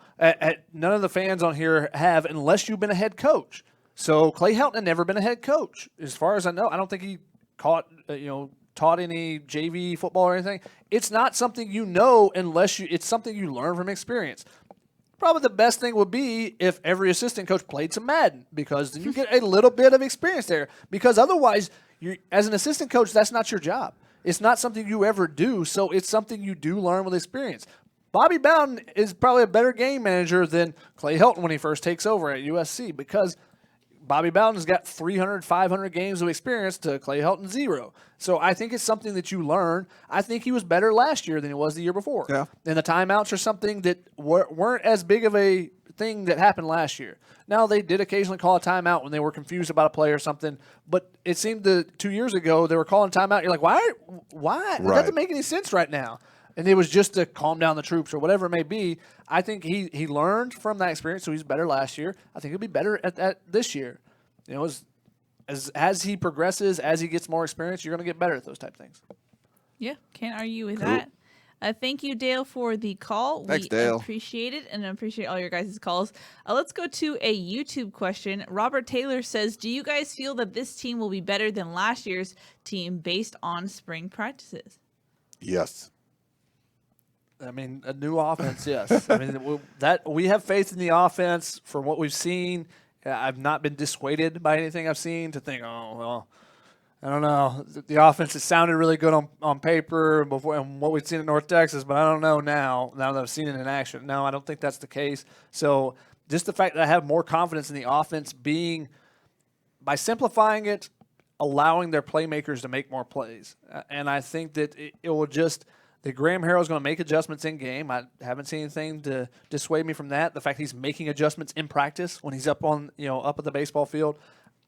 None of the fans on here have, unless you've been a head coach. So Clay Helton had never been a head coach, as far as I know. I don't think he taught any JV football or anything. It's not something unless it's something you learn from experience. Probably the best thing would be if every assistant coach played some Madden, because then you get a little bit of experience there. Because otherwise, as an assistant coach, that's not your job. It's not something you ever do, so it's something you do learn with experience. Bobby Bowden is probably a better game manager than Clay Helton when he first takes over at USC, because Bobby Bowden's got 300, 500 games of experience to Clay Helton 0. So I think it's something that you learn. I think he was better last year than he was the year before. Yeah. And the timeouts are something that weren't as big of a thing that happened last year. Now, they did occasionally call a timeout when they were confused about a play or something, but it seemed that 2 years ago they were calling timeout. You're like, why? That doesn't make any sense right now. And it was just to calm down the troops or whatever it may be. I think he learned from that experience, so he's better last year. I think he'll be better at that this year. As he progresses, as he gets more experience, you're going to get better at those type of things. Yeah, can't argue with Cool. that. Thank you, Dale, for the call. Thanks, we Dale. appreciate it, and I appreciate all your guys' calls. Let's go to a YouTube question. Robert Taylor says, do you guys feel that this team will be better than last year's team based on spring practices? Yes. I mean, a new offense, yes. I mean, we have faith in the offense from what we've seen. I've not been dissuaded by anything I've seen to think, oh, well, I don't know. The offense has sounded really good on paper before and what we've seen in North Texas, but I don't know now that I've seen it in action. No, I don't think that's the case. So just the fact that I have more confidence in the offense being, by simplifying it, allowing their playmakers to make more plays. And I think that it will just – that Graham Harrell is going to make adjustments in game. I haven't seen anything to dissuade me from that. The fact he's making adjustments in practice when he's up at the baseball field,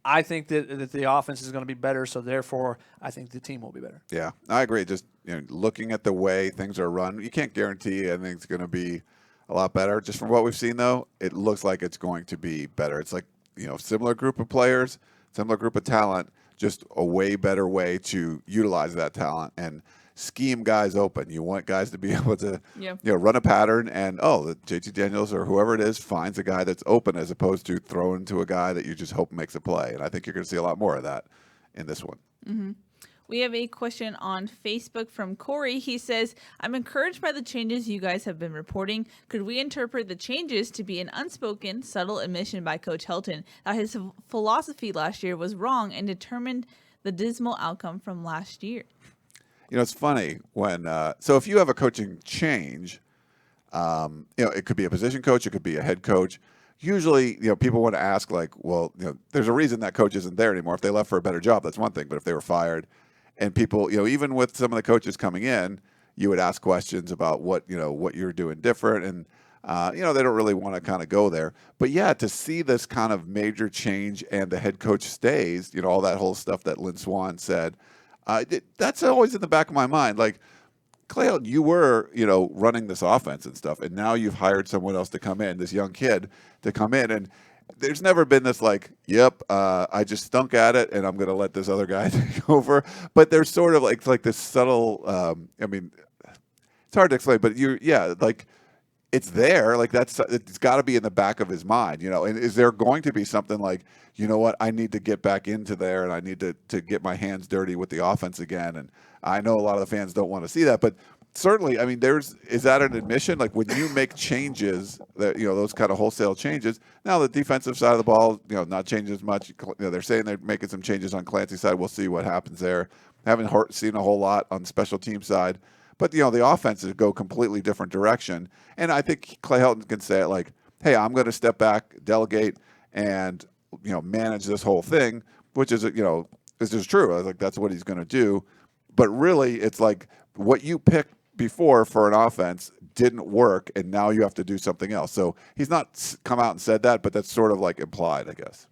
I think that the offense is going to be better. So therefore, I think the team will be better. Yeah, I agree. Just looking at the way things are run, you can't guarantee anything's going to be a lot better. Just from what we've seen, though, it looks like it's going to be better. It's like similar group of players, similar group of talent, just a way better way to utilize that talent and scheme guys open. You want guys to be able to run a pattern and JT Daniels or whoever it is finds a guy that's open as opposed to throwing to a guy that you just hope makes a play. And I think you're going to see a lot more of that in this one. Mm-hmm. We have a question on Facebook from Corey. He says, I'm encouraged by the changes you guys have been reporting. Could we interpret the changes to be an unspoken, subtle admission by Coach Helton that his philosophy last year was wrong and determined the dismal outcome from last year? It's funny when so if you have a coaching change, it could be a position coach, it could be a head coach. Usually, people want to ask like, well, there's a reason that coach isn't there anymore. If they left for a better job, that's one thing. But if they were fired, and people, even with some of the coaches coming in, you would ask questions about what you're doing different, and they don't really want to kind of go there. But yeah, to see this kind of major change and the head coach stays, all that whole stuff that Lynn Swann said. That's always in the back of my mind. Like, Clay, you were, running this offense and stuff, and now you've hired someone else to come in, this young kid to come in, and there's never been this like, yep, I just stunk at it, and I'm going to let this other guy take over. But there's sort of like this subtle. I mean, it's hard to explain, but like it's there. Like it's got to be in the back of his mind, And is there going to be something like, you know what, I need to get back into there, and I need to get my hands dirty with the offense again? And I know a lot of the fans don't want to see that, but certainly, I mean, is that an admission? Like when you make changes, that those kind of wholesale changes. Now the defensive side of the ball, not changing as much. They're saying they're making some changes on Clancy's side. We'll see what happens there. Haven't seen a whole lot on the special team side, but the offenses go completely different direction. And I think Clay Helton can say it like, "Hey, I'm going to step back, delegate, and manage this whole thing," which is this is true. I was like, that's what he's going to do. But really, it's like what you picked before for an offense didn't work, and now you have to do something else. So he's not come out and said that, but that's sort of like implied, I guess.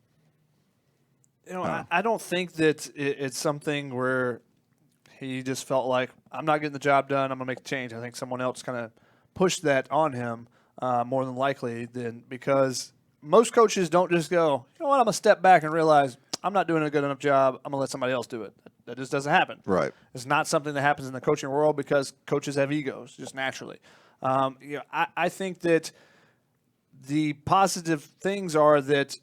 I don't think that it's something where he just felt like, I'm not getting the job done, I'm going to make a change. I think someone else kind of pushed that on him more than likely, because most coaches don't just go, you know what, I'm going to step back and realize I'm not doing a good enough job, I'm going to let somebody else do it. That just doesn't happen. Right. It's not something that happens in the coaching world because coaches have egos, just naturally. I think that the positive things are that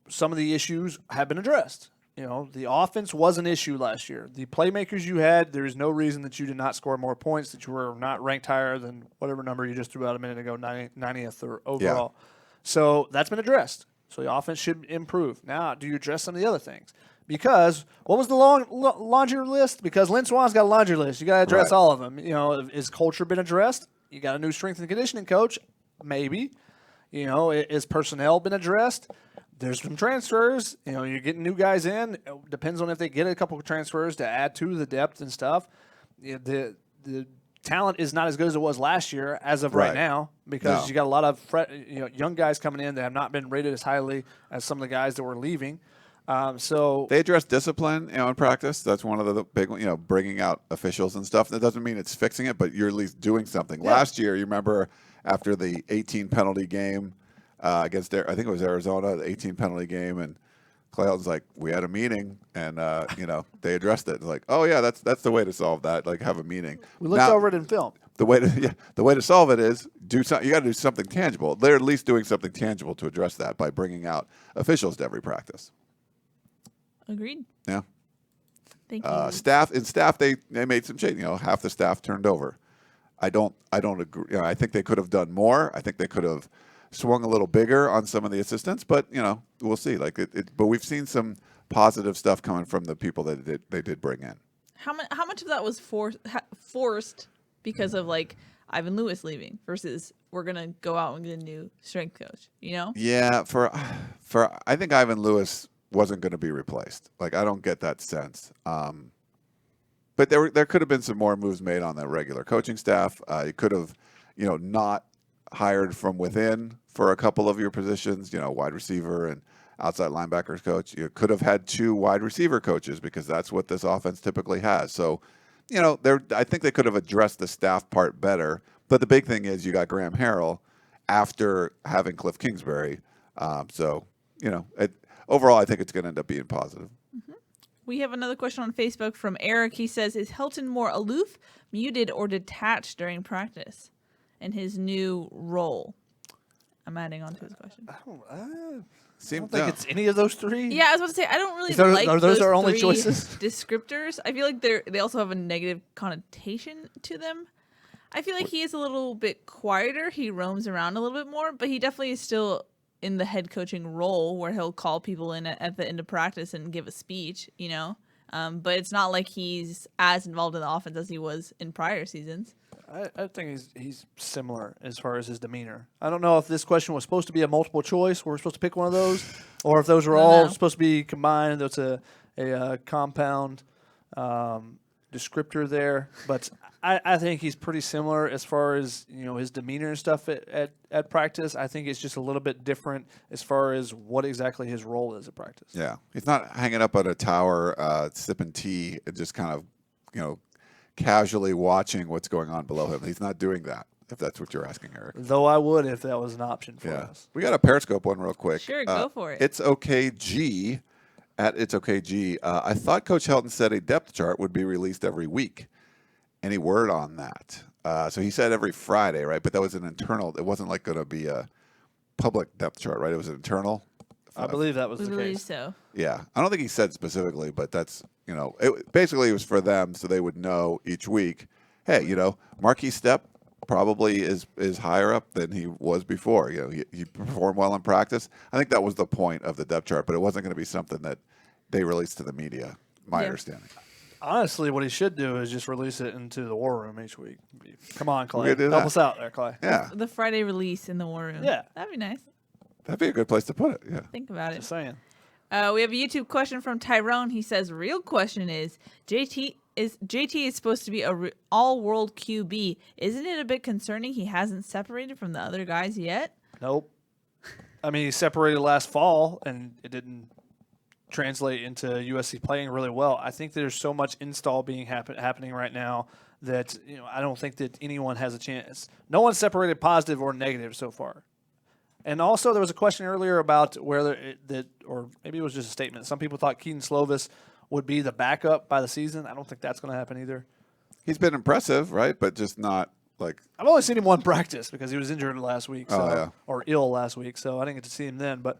some of the issues have been addressed. The offense was an issue last year. The playmakers you had, there is no reason that you did not score more points, that you were not ranked higher than whatever number you just threw out a minute ago, 90th or overall. Yeah. So that's been addressed. So the offense should improve. Now, do you address some of the other things? Because what was the laundry list? Because Lynn Swan's got a laundry list. You got to address all of them. Is culture been addressed? You got a new strength and conditioning coach? Maybe. Is personnel been addressed? There's some transfers. You're getting new guys in. It depends on if they get a couple of transfers to add to the depth and stuff. The talent is not as good as it was last year as of right now, because you got a lot of young guys coming in that have not been rated as highly as some of the guys that were leaving. So they address discipline, in practice. That's one of the big, bringing out officials and stuff. That doesn't mean it's fixing it, but you're at least doing something. Yeah. Last year, you remember after the 18 penalty game against, I think it was Arizona, the 18 penalty game, and Clay Helton's like, we had a meeting, and they addressed it. It's like, oh yeah, that's the way to solve that. Like, have a meeting. We looked over it in film. The way to solve it is do something. You got to do something tangible. They're at least doing something tangible to address that by bringing out officials to every practice. Agreed. Yeah. Thank you. Staff, they made some change. Half the staff turned over. I don't agree. I think they could have done more. I think they could have swung a little bigger on some of the assistants, but we'll see. But we've seen some positive stuff coming from the people that they did bring in. How much of that was forced because of Ivan Lewis leaving versus we're gonna go out and get a new strength coach? Yeah, for I think Ivan Lewis wasn't going to be replaced. I don't get that sense. But there could have been some more moves made on the regular coaching staff. You could have, not hired from within for a couple of your positions, wide receiver and outside linebackers coach. You could have had 2 wide receiver coaches because that's what this offense typically has. So, I think they could have addressed the staff part better. But the big thing is you got Graham Harrell after having Cliff Kingsbury. Overall, I think it's going to end up being positive. Mm-hmm. We have another question on Facebook from Eric. He says, is Helton more aloof, muted, or detached during practice in his new role? I'm adding on to his question. I don't think it's any of those 3. Yeah, I was about to say, I don't really like those our only choices? Descriptors. I feel like they also have a negative connotation to them. I feel like he is a little bit quieter. He roams around a little bit more, but he definitely is still in the head coaching role where he'll call people in at the end of practice and give a speech, but it's not like he's as involved in the offense as he was in prior seasons. I think he's similar as far as his demeanor. I don't know if this question was supposed to be a multiple choice, where we're supposed to pick one of those, or if those are all supposed to be combined. That's a compound descriptor there, but I think he's pretty similar as far as his demeanor and stuff at practice. I think it's just a little bit different as far as what exactly his role is at practice. Yeah, he's not hanging up on a tower sipping tea and just kind of casually watching what's going on below him. He's not doing that. if that's what you're asking, Eric. Though I would if that was an option for Yeah. us. We got a Periscope one real quick. Sure, go for it. It's OKG at It's OKG. I thought Coach Helton said a depth chart would be released every week. Any word on that? So he said every Friday, right? But that was an internal. It wasn't like going to be a public depth chart, right? It was an internal. I believe that was We the believe case. so. Yeah. I don't think he said specifically, but that's, basically it was for them so they would know each week, hey, Marquis Step probably is higher up than he was before. He performed well in practice. I think that was the point of the depth chart, but it wasn't going to be something that they released to the media, my understanding. Honestly, what he should do is just release it into the war room each week. Come on, Clay. could do Help that. us out there, Clay. Yeah. The Friday release in the war room. Yeah. That'd be nice. That'd be a good place to put it. Yeah. Think about it. Just saying. We have a YouTube question from Tyrone. He says, real question is, JT is supposed to be a all-world QB. Isn't it a bit concerning he hasn't separated from the other guys yet? Nope. I mean, he separated last fall, and it didn't translate into USC playing really well. I think there's so much install being happening right now that I don't think that anyone has a chance. No one's separated positive or negative so far. And also, there was a question earlier about whether or maybe it was just a statement. Some people thought Keaton Slovis would be the backup by the season. I don't think that's going to happen either. He's been impressive, right? But just not like. I've only seen him one practice because he was injured last week, yeah. or ill last week, so I didn't get to see him then. But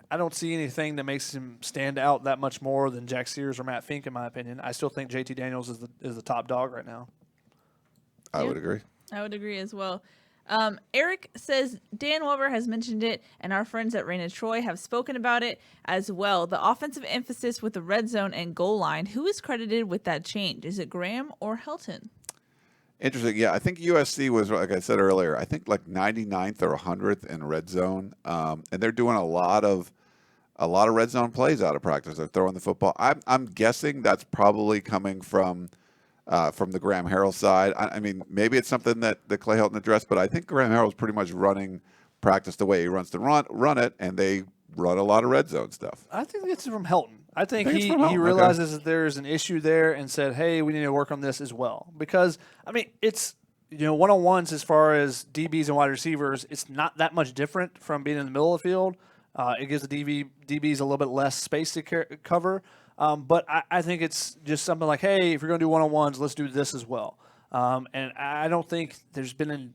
I don't see anything that makes him stand out that much more than Jack Sears or Matt Fink, in my opinion. I still think JT Daniels is the top dog right now. I would agree. I would agree as well. Eric says Dan Weber has mentioned it, and our friends at Raina Troy have spoken about it as well. The offensive emphasis with the red zone and goal line. Who is credited with that change? Is it Graham or Helton? Interesting. Yeah, I think USC was, like I said earlier, I think like 99th or 100th in red zone, and they're doing a lot of red zone plays out of practice. They're throwing the football. I'm guessing that's probably coming from the Graham Harrell side. I mean, maybe it's something that Clay Helton addressed, but I think Graham Harrell's pretty much running practice the way he runs to run it, and they run a lot of red zone stuff. I think it's from Helton. I think it's he from Helton. realizes that there's an issue there and said, hey, we need to work on this as well. Because, I mean, it's, one-on-ones as far as DBs and wide receivers, it's not that much different from being in the middle of the field. It gives the DBs a little bit less space to cover. But I think it's just something like, hey, if you're going to do one-on-ones, let's do this as well. And I don't think there's been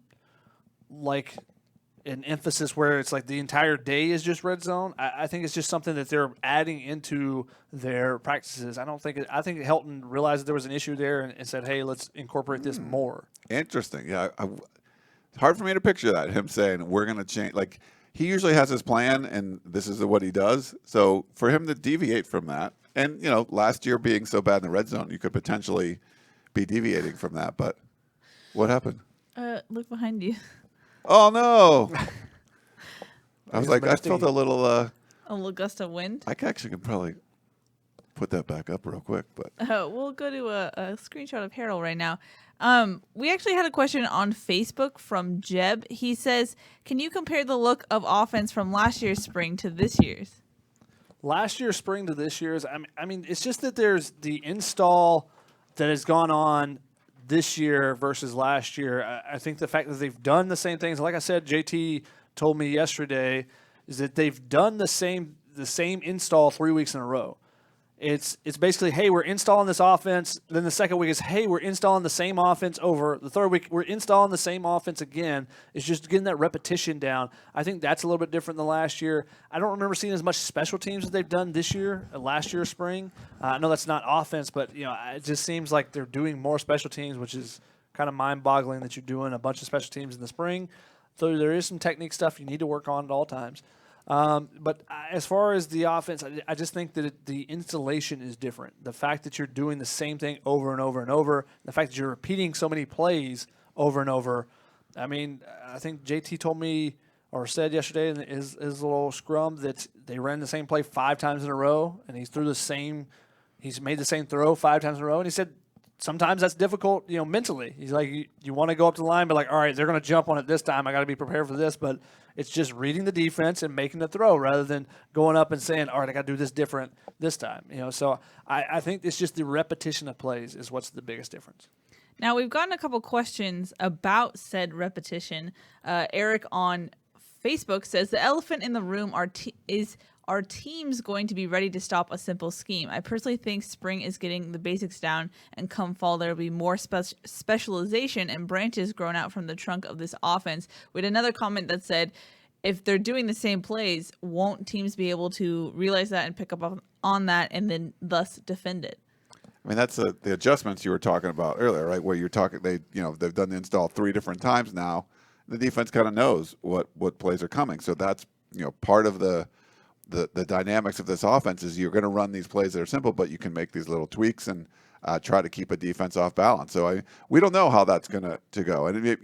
an emphasis where it's like the entire day is just red zone. I think it's just something that they're adding into their practices. I think Helton realized there was an issue there and said, hey, let's incorporate this more. Interesting. Yeah, it's hard for me to picture that, him saying we're going to change. Like, he usually has his plan, and this is what he does. So for him to deviate from that, and, last year being so bad in the red zone, you could potentially be deviating from that. But what happened? Look behind you. Oh, no. I was like, I felt a little. A little gust of wind. I actually can probably put that back up real quick. But We'll go to a screenshot of Harold right now. We actually had a question on Facebook from Jeb. He says, can you compare the look of offense from last year's spring to this year's? Last year's spring to this year's, I mean, it's just that there's the install that has gone on this year versus last year. I think the fact that they've done the same things, like I said, JT told me yesterday, is that they've done the same install 3 weeks in a row. It's basically, hey, we're installing this offense. Then the second week is, hey, we're installing the same offense over. The third week, we're installing the same offense again. It's just getting that repetition down. I think that's a little bit different than last year. I don't remember seeing as much special teams as they've done this year, last year's spring. I know that's not offense, but it just seems like they're doing more special teams, which is kind of mind-boggling that you're doing a bunch of special teams in the spring. So there is some technique stuff you need to work on at all times. But as far as the offense, I just think that the installation is different. The fact that you're doing the same thing over and over and over, the fact that you're repeating so many plays over and over. I mean, I think JT told me or said yesterday in his little scrum that they ran the same play 5 times in a row, and he's made the same throw 5 times in a row, and he said sometimes that's difficult, mentally. He's like, you want to go up to the line, but like, all right, they're going to jump on it this time. I got to be prepared for this, but it's just reading the defense and making the throw rather than going up and saying, all right, I got to do this different this time. So I think it's just the repetition of plays is what's the biggest difference. Now, we've gotten a couple questions about said repetition. Eric on Facebook says, the elephant in the room is are teams going to be ready to stop a simple scheme? I personally think spring is getting the basics down, and come fall there will be more specialization and branches grown out from the trunk of this offense. We had another comment that said, if they're doing the same plays, won't teams be able to realize that and pick up on that and then thus defend it? I mean, that's the adjustments you were talking about earlier, right? Where you're talking, they've done the install 3 different times now. The defense kind of knows what plays are coming, so that's part of the dynamics of this offense is you're going to run these plays that are simple, but you can make these little tweaks and try to keep a defense off balance. So we don't know how that's going to go, and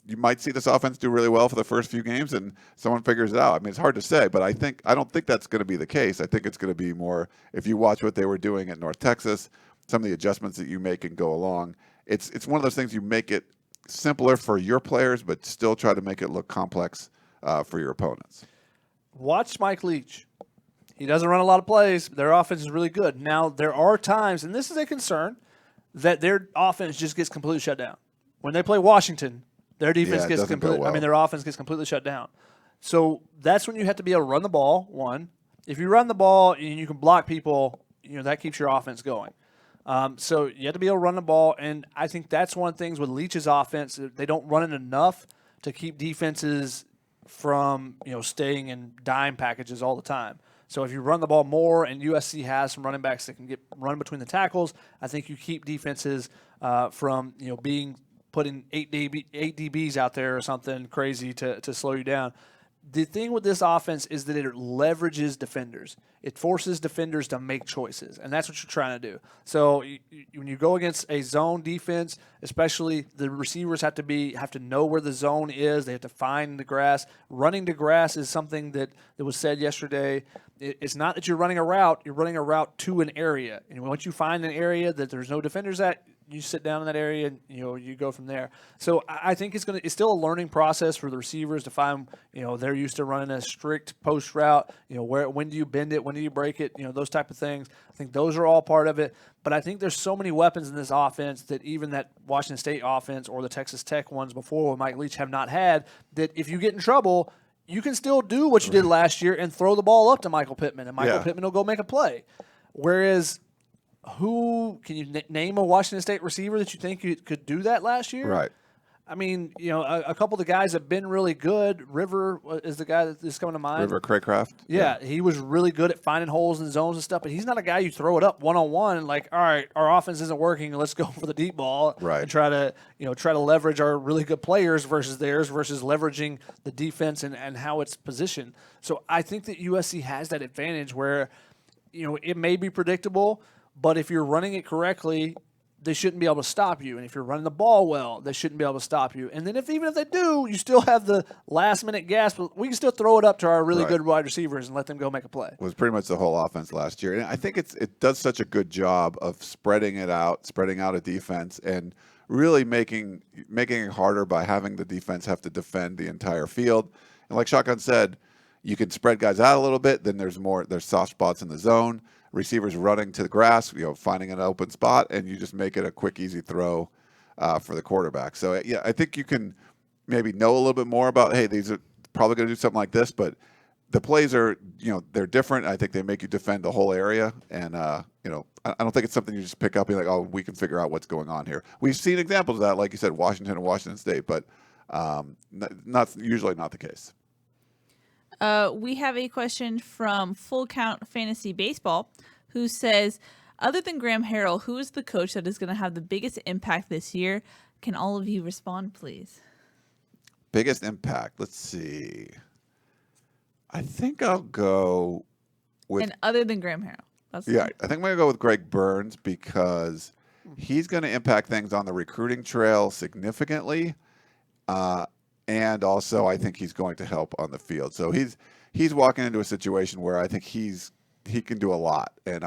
you might see this offense do really well for the first few games, and someone figures it out. I mean, it's hard to say, but I don't think that's going to be the case. I think it's going to be more if you watch what they were doing at North Texas, some of the adjustments that you make and go along. It's one of those things you make it simpler for your players, but still try to make it look complex for your opponents. Watch Mike Leach. He doesn't run a lot of plays. Their offense is really good. Now, there are times, and this is a concern, that their offense just gets completely shut down. When they play Washington, their defense gets their offense gets completely shut down. So that's when you have to be able to run the ball, one. If you run the ball and you can block people, that keeps your offense going. So you have to be able to run the ball, and I think that's one of the things with Leach's offense. They don't run it enough to keep defenses from staying in dime packages all the time. So if you run the ball more, and USC has some running backs that can run between the tackles, I think you keep defenses from being putting 8 DBs out there or something crazy to slow you down. The thing with this offense is that it leverages defenders. It forces defenders to make choices, and that's what you're trying to do. So when you go against a zone defense, especially the receivers have to know where the zone is. They have to find the grass. Running to grass is something that was said yesterday. It's not that you're running a route. You're running a route to an area. And once you find an area that there's no defenders at, you sit down in that area and you go from there. So I think it's still a learning process for the receivers to find, they're used to running a strict post route, when do you bend it, when do you break it, those type of things. I think those are all part of it. But I think there's so many weapons in this offense that even that Washington State offense or the Texas Tech ones before with Mike Leach have not had, that if you get in trouble, you can still do what you did last year and throw the ball up to Michael Pittman, and Michael Pittman will go make a play. Whereas who can you name a Washington State receiver that you think could do that last year? Right. I mean, a couple of the guys have been really good. River is the guy that's coming to mind. River Craycraft. Yeah, he was really good at finding holes in zones and stuff, but he's not a guy you throw it up one-on-one and like, all right, our offense isn't working, let's go for the deep ball and try to leverage our really good players versus theirs versus leveraging the defense and how it's positioned. So I think that USC has that advantage where, it may be predictable, but if you're running it correctly, they shouldn't be able to stop you. And if you're running the ball well, they shouldn't be able to stop you. And then even if they do, you still have the last-minute gasp. We can still throw it up to our really good wide receivers and let them go make a play. It was pretty much the whole offense last year. And I think it does such a good job of spreading out a defense and really making it harder by having the defense have to defend the entire field. And like Shotgun said, you can spread guys out a little bit. Then there's soft spots in the zone. Receivers running to the grass, finding an open spot, and you just make it a quick, easy throw for the quarterback. So, I think you can maybe know a little bit more about, hey, these are probably going to do something like this, but the plays are, they're different. I think they make you defend the whole area, and, I don't think it's something you just pick up and be like, oh, we can figure out what's going on here. We've seen examples of that, like you said, Washington and Washington State, but usually not the case. We have a question from Full Count Fantasy Baseball, who says, other than Graham Harrell, who is the coach that is going to have the biggest impact this year? Can all of you respond, please? Biggest impact? Let's see. I think I'll go with... And other than Graham Harrell. I think I'm going to go with Greg Burns because he's going to impact things on the recruiting trail significantly. And also, I think he's going to help on the field. So he's walking into a situation where I think he can do a lot and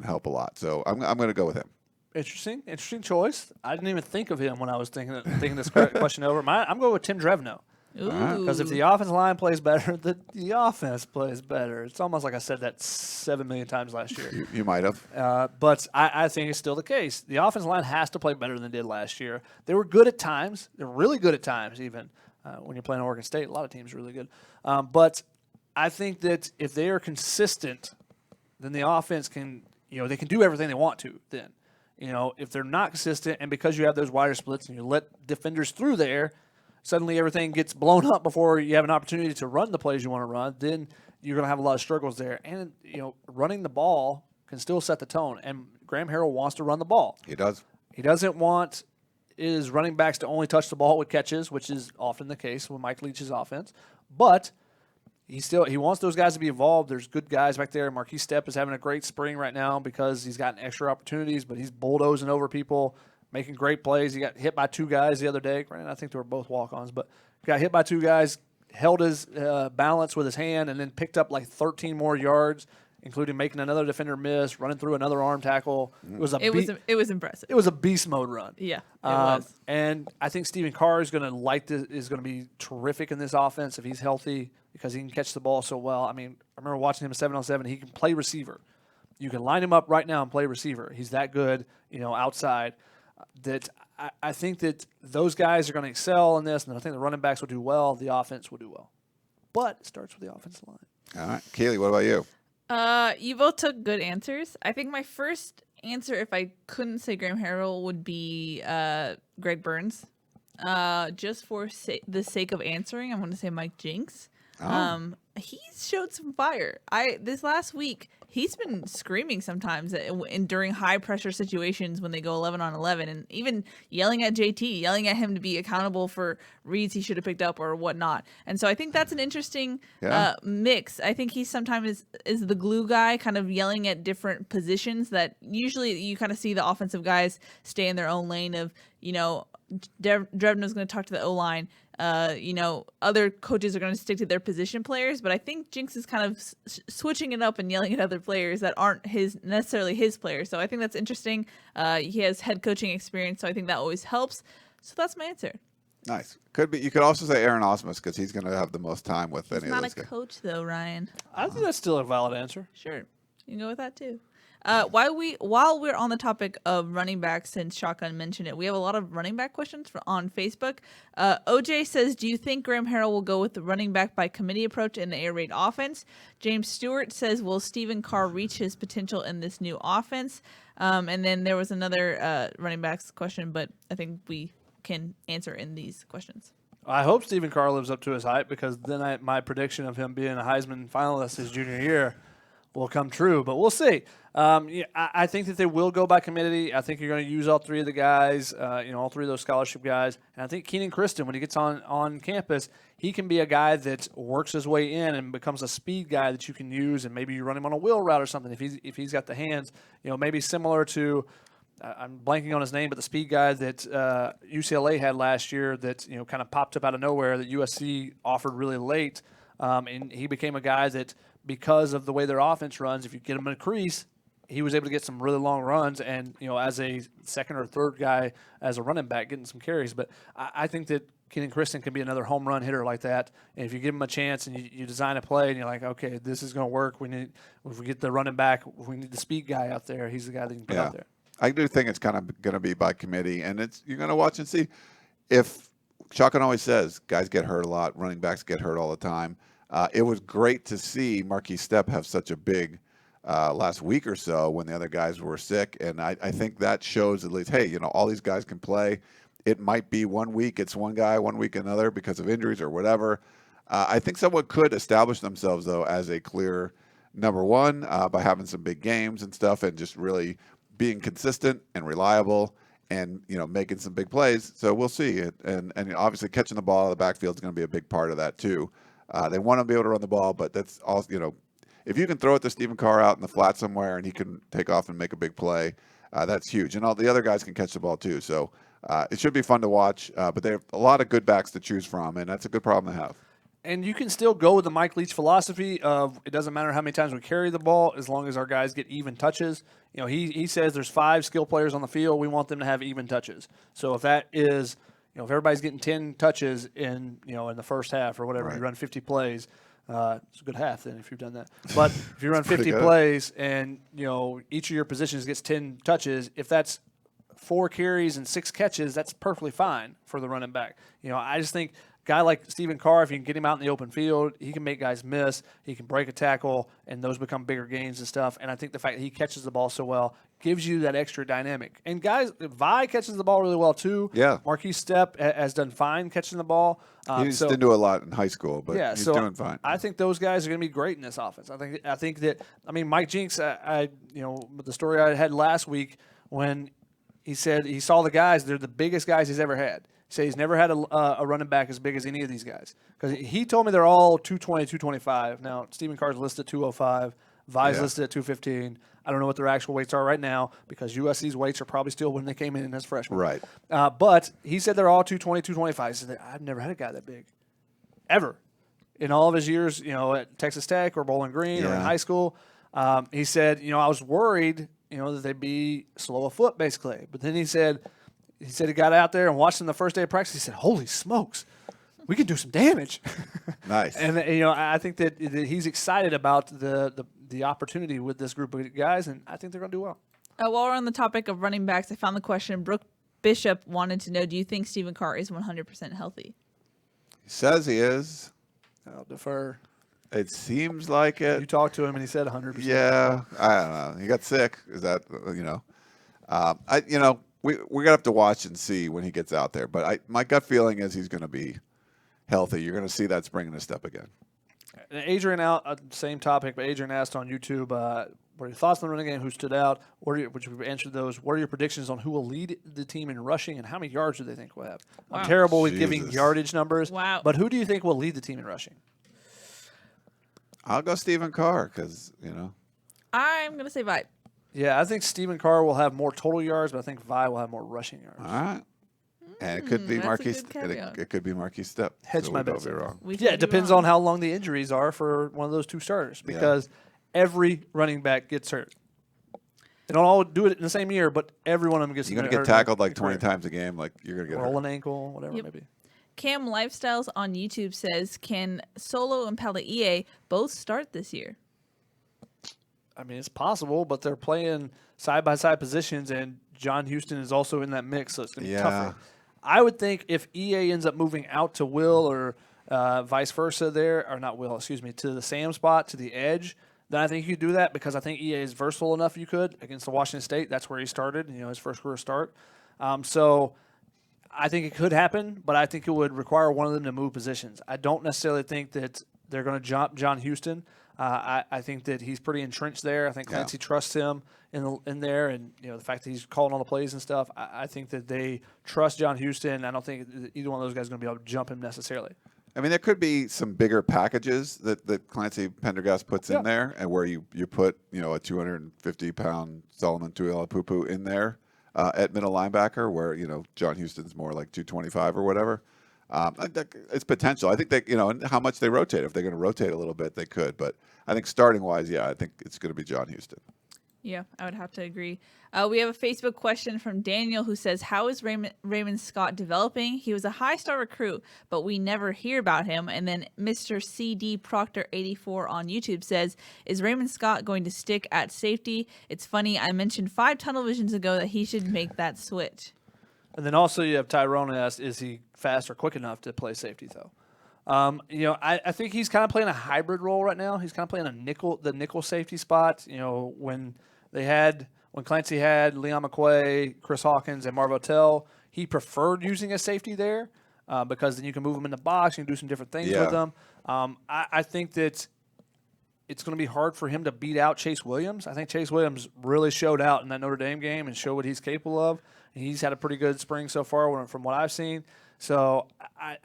help a lot. So I'm going to go with him. Interesting choice. I didn't even think of him when I was thinking this question over. I'm going with Tim Drevno. Because if the offensive line plays better, the offense plays better. It's almost like I said that 7 million times last year. You might have. But I think it's still the case. The offensive line has to play better than they did last year. They were good at times. They're really good at times, even when you're playing Oregon State. A lot of teams are really good. But I think that if they are consistent, then the offense can, they can do everything they want to then. If they're not consistent, and because you have those wider splits and you let defenders through there, suddenly everything gets blown up before you have an opportunity to run the plays you want to run, then you're going to have a lot of struggles there. And, running the ball can still set the tone. And Graham Harrell wants to run the ball. He does. He doesn't want his running backs to only touch the ball with catches, which is often the case with Mike Leach's offense. But he wants those guys to be involved. There's good guys back there. Marquise Stepp is having a great spring right now because he's gotten extra opportunities, but he's bulldozing over people, making great plays. He got hit by 2 guys the other day. Granted, I think they were both walk-ons, but got hit by 2 guys, held his balance with his hand, and then picked up like 13 more yards, including making another defender miss, running through another arm tackle. It was impressive. It was a beast mode run. Yeah, it was. And I think Stephen Carr is going to be terrific in this offense if he's healthy because he can catch the ball so well. I remember watching him at 7-on-7. He can play receiver. You can line him up right now and play receiver. He's that good, outside. That I think that those guys are going to excel in this, and I think the running backs will do well. The offense will do well. But it starts with the offensive line. All right. Keely, what about you? You both took good answers. I think my first answer, if I couldn't say Graham Harrell, would be Greg Burns. Just for the sake of answering, I'm going to say Mike Jinks. He's showed some fire. This last week, he's been screaming sometimes during high pressure situations when they go 11 on 11, and even yelling at JT, yelling at him to be accountable for reads he should have picked up or whatnot. And so I think that's an interesting mix. I think he sometimes is the glue guy, kind of yelling at different positions that usually you kind of see the offensive guys stay in their own lane of, Drevno's going to talk to the O-line. Other coaches are going to stick to their position players, but I think Jinx is kind of switching it up and yelling at other players that aren't necessarily his players. So I think that's interesting. He has head coaching experience, so I think that always helps. So that's my answer. Nice. Could be. You could also say Aaron Osmus because he's going to have the most time with any of those guys. He's not a coach, though, Ryan. I think that's still a valid answer. Sure. You can go with that, too. While we're on the topic of running backs, since Shotgun mentioned it, we have a lot of running back questions on Facebook. OJ says, do you think Graham Harrell will go with the running back by committee approach in the air raid offense? James Stewart says, will Stephen Carr reach his potential in this new offense? And then there was another running backs question, but I think we can answer in these questions. I hope Stephen Carr lives up to his hype because then my prediction of him being a Heisman finalist his junior year will come true, but we'll see. I think that they will go by committee. I think you're going to use all 3 of the guys, all 3 of those scholarship guys. And I think Keenan Christon, when he gets on campus, he can be a guy that works his way in and becomes a speed guy that you can use, and maybe you run him on a wheel route or something if he's got the hands. Maybe similar to I'm blanking on his name, but the speed guy that UCLA had last year that kind of popped up out of nowhere that USC offered really late, and he became a guy that because of the way their offense runs, if you get him in a crease, he was able to get some really long runs and, as a second or third guy as a running back, getting some carries. But I think that Keenan Christon can be another home run hitter like that. And if you give him a chance and you design a play and you're like, okay, this is going to work. If we get the running back, we need the speed guy out there. He's the guy that can put out there. I do think it's kind of going to be by committee, and you're going to watch and see. If Shotgun always says guys get hurt a lot, running backs get hurt all the time. It was great to see Marquise Stepp have such a big last week or so when the other guys were sick, and I think that shows at least, hey, all these guys can play. It might be 1 week it's one guy, 1 week another because of injuries or whatever. I think someone could establish themselves, though, as a clear number one by having some big games and stuff and just really being consistent and reliable and, making some big plays. So we'll see. And obviously catching the ball out of the backfield is going to be a big part of that, too. They want to be able to run the ball, but that's all, if you can throw it to Stephen Carr out in the flat somewhere and he can take off and make a big play, that's huge. And all the other guys can catch the ball, too. So it should be fun to watch, but they have a lot of good backs to choose from, and that's a good problem to have. And you can still go with the Mike Leach philosophy of it doesn't matter how many times we carry the ball as long as our guys get even touches. He says there's 5 skill players on the field. We want them to have even touches. So if that is, if everybody's getting 10 touches in the first half or whatever, Right. you run 50 plays. It's a good half then if you've done that. But if you run pretty 50 good. plays and each of your positions gets 10 touches, if that's 4 carries and 6 catches, that's perfectly fine for the running back. I just think a guy like Stephen Carr, if you can get him out in the open field, he can make guys miss. He can break a tackle, and those become bigger gains and stuff. And I think the fact that he catches the ball so well gives you that extra dynamic. And guys, Vi catches the ball really well too. Yeah. Marquise Stepp has done fine catching the ball. He just didn't do a lot in high school, but he's doing fine. I think those guys are going to be great in this offense. I think that Mike Jinks, the story I had last week when he said he saw the guys, they're the biggest guys he's ever had. He said he's never had a running back as big as any of these guys. Because he told me they're all 220, 225. Now, Stephen Carr's listed at 205. Vi's listed at 215. I don't know what their actual weights are right now because USC's weights are probably still when they came in as freshmen. Right. But he said they're all 220, 225. He said, I've never had a guy that big, ever. In all of his years, at Texas Tech or Bowling Green or in high school. He said, I was worried, that they'd be slow of foot, basically. But then he said he got out there and watched them the first day of practice. He said, holy smokes, we can do some damage. Nice. And, I think that he's excited about the opportunity with this group of guys, and I think they're going to do well. While we're on the topic of running backs, I found the question. Brooke Bishop wanted to know, do you think Stephen Carr is 100% healthy? He says he is. I'll defer. It seems like it. You talked to him, and he said 100%. Yeah, I don't know. He got sick. Is that we're gonna have to watch and see when he gets out there. But my gut feeling is he's going to be healthy. You're going to see that spring in his step again. Adrian same topic, but Adrian asked on YouTube, what are your thoughts on the running game? Who stood out? Which we've answered those. What are your predictions on who will lead the team in rushing, and how many yards do they think we'll have? Wow. I'm terrible with giving Jesus. yardage numbers. Wow. But who do you think will lead the team in rushing? I'll go Stephen Carr because I'm going to say Vi. Yeah, I think Stephen Carr will have more total yards, but I think Vi will have more rushing yards. All right. And it could be that's a Marquise. good caveat. It could be Marquise Stepp. Hedge my we don't bets. be wrong. We Yeah, could it be depends wrong. on how long the injuries are for one of those two starters because every running back gets hurt. They don't all do it in the same year, but every one of them gets hurt. You're going to get tackled like 20 times a game. Like you're going to get Roll hurt. an ankle, whatever Yep. it may be. Cam Lifestyles on YouTube says, can Solo and Palaie both start this year? I mean, it's possible, but they're playing side-by-side positions, and John Houston is also in that mix, so it's going to be tougher. I would think if EA ends up moving out to Will or vice versa there, or not Will, excuse me, to the Sam spot, to the edge, then I think you could do that because I think EA is versatile enough you could. Against the Washington State, that's where he started, his first career start. So I think it could happen, but I think it would require one of them to move positions. I don't necessarily think that they're going to jump John Houston. I think that he's pretty entrenched there. I think Clancy trusts him in there, and the fact that he's calling all the plays and stuff. I think that they trust John Houston. I don't think either one of those guys is going to be able to jump him necessarily. I mean, there could be some bigger packages that Clancy Pendergast puts in there, and where you put a 250-pound Solomon Tuilapupu in there at middle linebacker, where John Houston's more like 225 or whatever. It's potential. I think they, and how much they rotate. If they're going to rotate a little bit, they could. But I think starting wise, I think it's going to be John Houston. Yeah, I would have to agree. We have a Facebook question from Daniel who says, how is Raymond Scott developing? He was a high-star recruit, but we never hear about him. And then Mr. CD Proctor 84 on YouTube says, is Raymond Scott going to stick at safety? It's funny, I mentioned 5 tunnel visions ago that he should make that switch. And then also you have Tyrone asked, is he fast or quick enough to play safety, though? I think he's kind of playing a hybrid role right now. He's kind of playing the nickel safety spot. When Clancy had Leon McQuay, Chris Hawkins, and Marv Tell, he preferred using a safety there because then you can move him in the box. You can do some different things with them. I think that it's going to be hard for him to beat out Chase Williams. I think Chase Williams really showed out in that Notre Dame game and showed what he's capable of. He's had a pretty good spring so far from what I've seen. So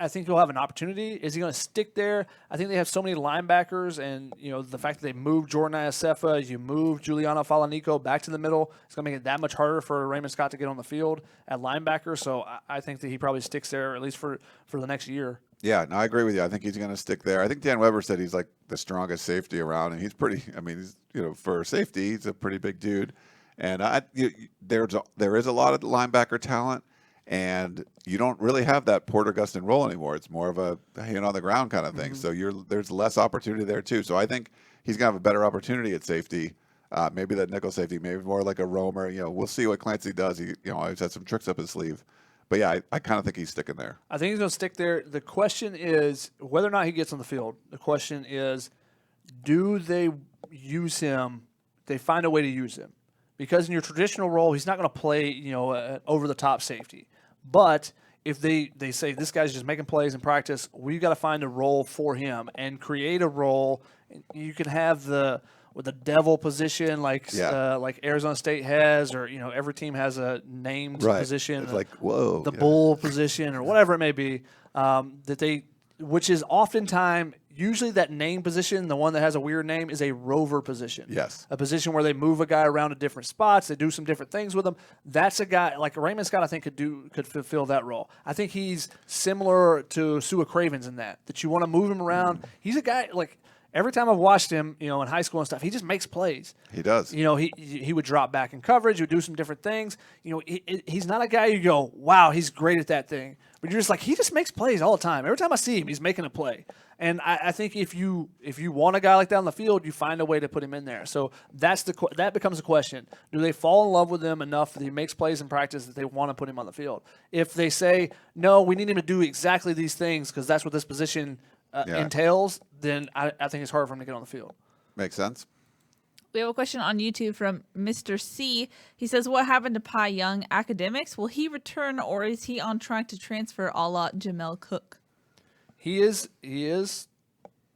I think he'll have an opportunity. Is he going to stick there? I think they have so many linebackers, and the fact that they moved Jordan Iosefa, you moved Giuliano Falanico back to the middle, it's going to make it that much harder for Raymond Scott to get on the field at linebacker. So I think that he probably sticks there at least for the next year. Yeah, no, I agree with you. I think he's going to stick there. I think Dan Weber said he's like the strongest safety around, and he's pretty. I mean, for safety, he's a pretty big dude. And there is a lot of linebacker talent. And you don't really have that Porter Gustin role anymore. It's more of a hand on the ground kind of thing. So there's less opportunity there too. So I think he's gonna have a better opportunity at safety. Maybe that nickel safety, maybe more like a roamer. We'll see what Clancy does. He always has some tricks up his sleeve. But yeah, I kind of think he's sticking there. I think he's going to stick there. The question is whether or not he gets on the field. The question is, do they use him? They find a way to use him, because in your traditional role, he's not going to play, over the top safety. But if they say this guy's just making plays in practice, we've got to find a role for him and create a role. You can have the devil position like Arizona State has, or every team has a named position. It's like whoa, the bull position or whatever it may be. Which is oftentimes usually that name position, the one that has a weird name, is a rover position. Yes. A position where they move a guy around to different spots. They do some different things with him. That's a guy like Raymond Scott, I think, could fulfill that role. I think he's similar to Sua Cravens in that you want to move him around. He's a guy, like, every time I've watched him, in high school and stuff, he just makes plays. He does. He would drop back in coverage. He would do some different things. He's not a guy you go, wow, he's great at that thing. But you're just like, he just makes plays all the time. Every time I see him, he's making a play. And I think if you want a guy like that on the field, you find a way to put him in there. So that becomes a question. Do they fall in love with him enough that he makes plays in practice that they want to put him on the field? If they say, no, we need him to do exactly these things because that's what this position entails, then I think it's hard for him to get on the field. Makes sense. We have a question on YouTube from Mr. C. He says, what happened to Pi Young academics? Will he return, or is he on track to transfer a la Jamel Cook? He is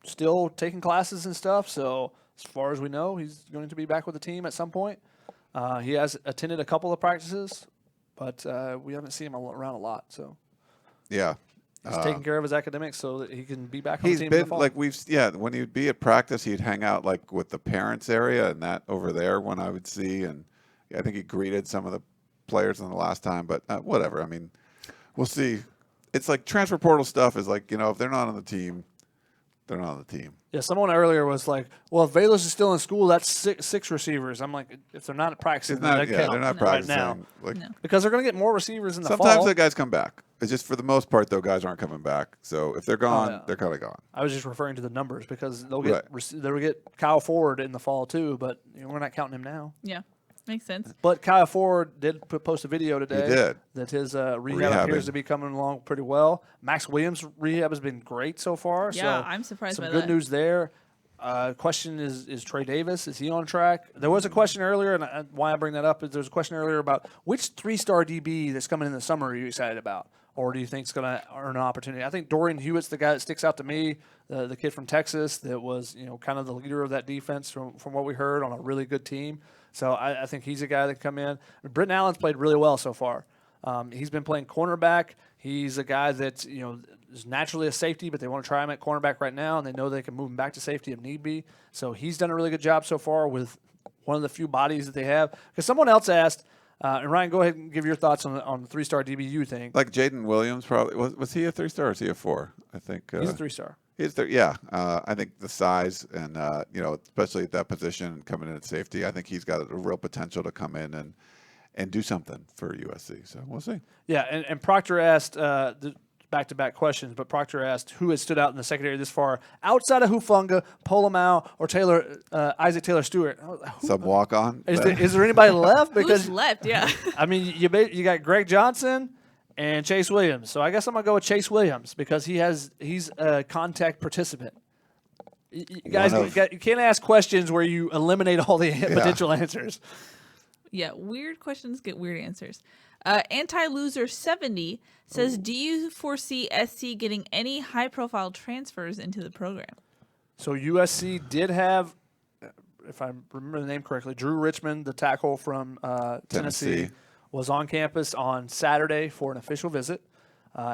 still taking classes and stuff, so as far as we know, he's going to be back with the team at some point. He has attended a couple of practices, but we haven't seen him around a lot. So yeah. He's taking care of his academics so that he can be back on the team. He's in the fall. been when he'd be at practice, he'd hang out like with the parents area and that over there when I would see, and I think he greeted some of the players in the last time. But whatever. I mean, we'll see. It's like transfer portal stuff is like if they're not on the team, they're not on the team. Yeah, someone earlier was like, "Well, if Velas is still in school, that's six receivers." I'm like, if they're not practicing, they're not practicing right now. Like, because they're going to get more receivers in the fall. Sometimes the guys come back. It's just for the most part, though, guys aren't coming back. So if they're gone, they're kind of gone. I was just referring to the numbers because they'll get Kyle Ford in the fall too, but we're not counting him now. Yeah, makes sense. But Kyle Ford did post a video today. He did. That his rehab appears to be coming along pretty well. Max Williams' rehab has been great so far. Yeah, so I'm surprised by some that. good news there. Question is Trey Davis, is he on track? There was a question earlier, and why I bring that up is there's a question earlier about which 3-star DB that's coming in the summer are you excited about? Or do you think it's going to earn an opportunity? I think Dorian Hewitt's the guy that sticks out to me, the kid from Texas that was kind of the leader of that defense from what we heard on a really good team. So I think he's a guy that can come in. Britton Allen's played really well so far. He's been playing cornerback. He's a guy that is naturally a safety, but they want to try him at cornerback right now, and they know they can move him back to safety if need be. So he's done a really good job so far with one of the few bodies that they have. Because someone else asked, and Ryan, go ahead and give your thoughts on the 3-star DBU thing. Like Jaden Williams, probably was he a 3-star or is he a 4? I think he's a 3-star. He's there, yeah. I think the size and especially at that position coming in at safety, I think he's got a real potential to come in and do something for USC. So we'll see. Yeah, and Proctor asked back-to-back questions, but Proctor asked who has stood out in the secondary this far outside of Hufanga, Polamalu, or Isaac Taylor Stewart. Some walk-on. Is there anybody left? Because who's left? Yeah. I mean, you got Greg Johnson and Chase Williams. So I guess I'm gonna go with Chase Williams because he's a contact participant. You guys, you can't ask questions where you eliminate all the potential answers. Yeah, weird questions get weird answers. Anti-loser 70 says, do you foresee SC getting any high-profile transfers into the program? So USC did have, if I remember the name correctly, Drew Richmond, the tackle from Tennessee, was on campus on Saturday for an official visit.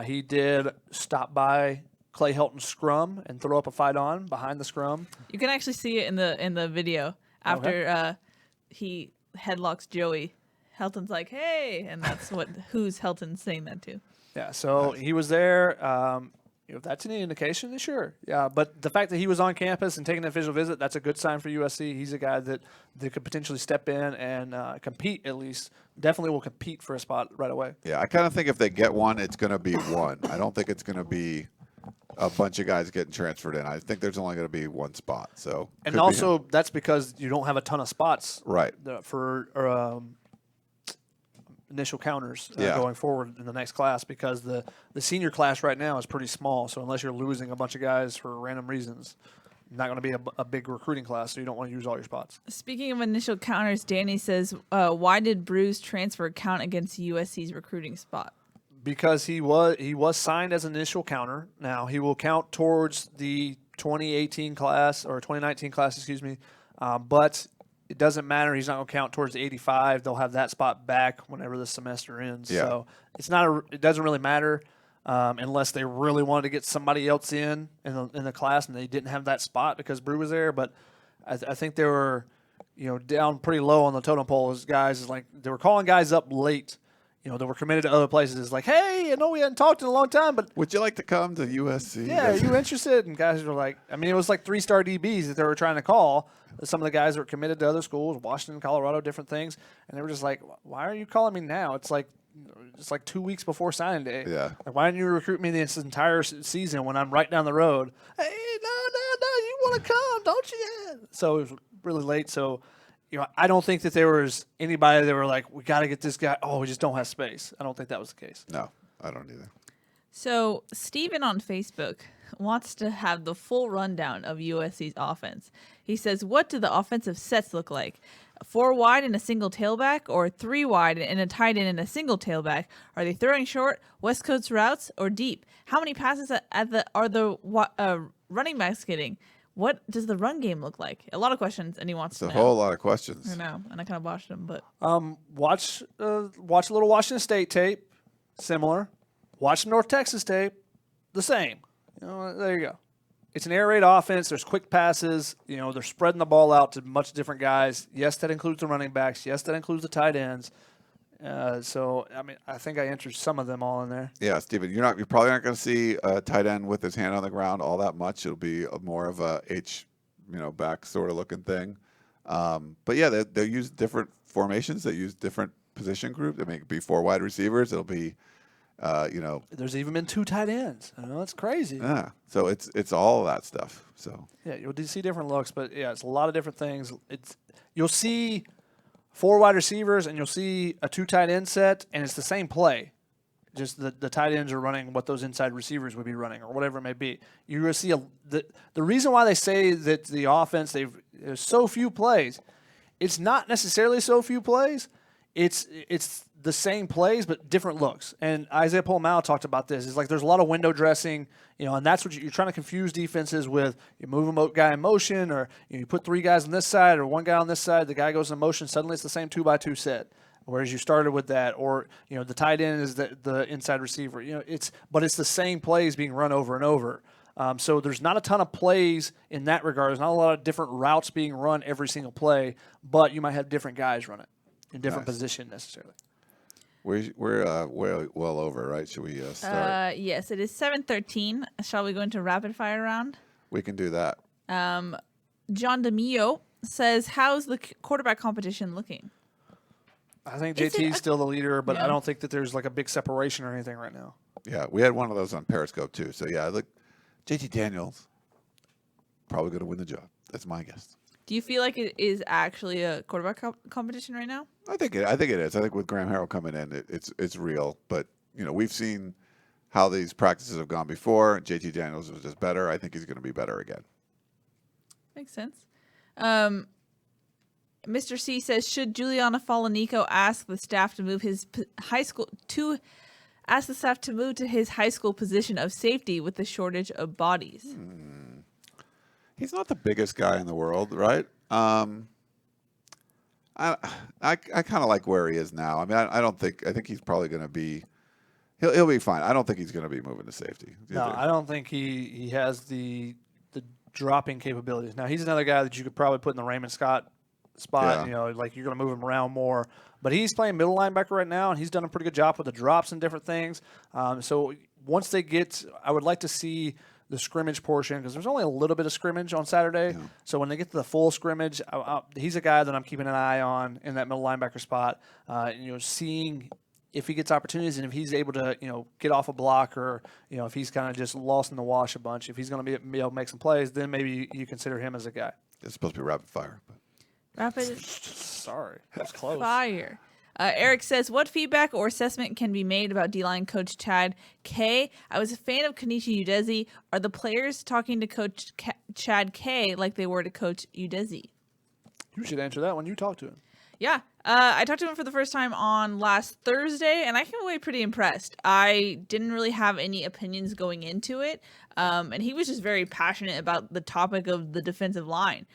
He did stop by Clay Helton's scrum and throw up a fight on behind the scrum. You can actually see it in the video after he headlocks Joey. Helton's like, hey, and that's who's Helton saying that to. Yeah, so he was there. If that's any indication, then sure. Yeah, but the fact that he was on campus and taking an official visit, that's a good sign for USC. He's a guy that could potentially step in and compete at least. Definitely will compete for a spot right away. Yeah, I kind of think if they get one, it's going to be one. I don't think it's going to be a bunch of guys getting transferred in. I think there's only going to be one spot. So, and also that's because you don't have a ton of spots right for initial counters Yeah. going forward in the next class, because the senior class right now is pretty small. So unless you're losing a bunch of guys for random reasons, not going to be a big recruiting class, so you don't want to use all your spots. Speaking of initial counters, Danny says, why did Brew's transfer count against USC's recruiting spot? Because he was signed as an initial counter. Now he will count towards the 2018 class or 2019 class, excuse me. But it doesn't matter. He's not going to count towards the 85. They'll have that spot back whenever the semester ends. Yeah. So it doesn't really matter unless they really wanted to get somebody else in the class and they didn't have that spot because Brew was there. But I think they were down pretty low on the totem pole as guys. Is like they were calling guys up late. That were committed to other places. It's like, hey, I know we hadn't talked in a long time, but would you like to come to USC? Yeah, are you interested? And guys were like, I mean, it was like 3-star DBs that they were trying to call. Some of the guys that were committed to other schools, Washington, Colorado, different things, and they were just like, why are you calling me now? It's like 2 weeks before signing day. Yeah. Like, why didn't you recruit me this entire season when I'm right down the road? Hey, no, you want to come, don't you? So it was really late. So. I don't think that there was anybody that were like, we got to get this guy. Oh, we just don't have space. I don't think that was the case. No, I don't either. So Steven on Facebook wants to have the full rundown of USC's offense. He says, what do the offensive sets look like? 4 wide and a single tailback, or 3 wide and a tight end and a single tailback? Are they throwing short, West Coast routes, or deep? How many passes are the running backs getting? What does the run game look like? A lot of questions, and he wants It's to a know. whole lot of questions. I know, and I kind of botched him, but Watch a little Washington State tape, similar. Watch some North Texas tape, the same. There you go. It's an air raid offense. There's quick passes. They're spreading the ball out to much different guys. Yes, that includes the running backs. Yes, that includes the tight ends. So I mean, I think I entered some of them all in there. Yeah, Steven, you're probably not going to see a tight end with his hand on the ground all that much. It'll be more of a back sort of looking thing. But yeah, they use different formations. They use different position groups. It may be 4 wide receivers. It'll be, There's even been 2 tight ends. That's crazy. Yeah. So it's all of that stuff. So yeah, you'll see different looks, but yeah, it's a lot of different things. You'll see 4 wide receivers, and you'll see a 2 tight end set, and it's the same play. Just the tight ends are running what those inside receivers would be running, or whatever it may be. You're going to see the reason why they say that the offense there's so few plays. It's not necessarily so few plays. It's the same plays but different looks. And Isaiah Polmao talked about this. It's like there's a lot of window dressing, and that's what you're trying to confuse defenses with. You move a guy in motion, or you put 3 guys on this side or 1 guy on this side. The guy goes in motion. Suddenly it's the same 2x2 set. Whereas you started with that, or the tight end is the inside receiver. But it's the same plays being run over and over. So there's not a ton of plays in that regard. There's not a lot of different routes being run every single play, but you might have different guys run it in different position necessarily. We're well over, right? Should we start? yes, it is 7:13. Shall we go into rapid fire round? We can do that. John DeMio says, how's the quarterback competition looking? I think Is it JT's still the leader, but Yeah. I don't think that there's like a big separation or anything right now. Yeah, we had one of those on Periscope too. So yeah, look, JT Daniels probably going to win the job. That's my guess. Do you feel like it is actually a quarterback competition right now? I think it is. I think with Graham Harrell coming in, it's real. But we've seen how these practices have gone before. JT Daniels was just better. I think he's going to be better again. Makes sense. Mr. C says, should Giuliano Falanico ask the staff to move his high school to his high school position of safety with the shortage of bodies? He's not the biggest guy in the world, right? I kind of like where he is now. I mean, I think he's probably going to be. He'll be fine. I don't think he's going to be moving to safety. No, I don't think he has the dropping capabilities. Now, he's another guy that you could probably put in the Raymond Scott spot. Yeah. Like you're going to move him around more. But he's playing middle linebacker right now, and he's done a pretty good job with the drops and different things. So once they get, I would like to see the scrimmage portion because there's only a little bit of scrimmage on Saturday. Yeah. So when they get to the full scrimmage, he's a guy that I'm keeping an eye on in that middle linebacker spot. Seeing if he gets opportunities and if he's able to, get off a block or, if he's kind of just lost in the wash a bunch, if he's going to be able to make some plays, then maybe you consider him as a guy. It's supposed to be rapid fire. But. Rapid. Sorry, that's close. Fire. Eric says, what feedback or assessment can be made about D-line coach Chad K? I was a fan of Kenichi Udeze. Are the players talking to coach Chad K like they were to coach Udeze? You should answer that when you talk to him. Yeah. I talked to him for the first time on last Thursday, and I came away pretty impressed. I didn't really have any opinions going into it, and he was just very passionate about the topic of the defensive line.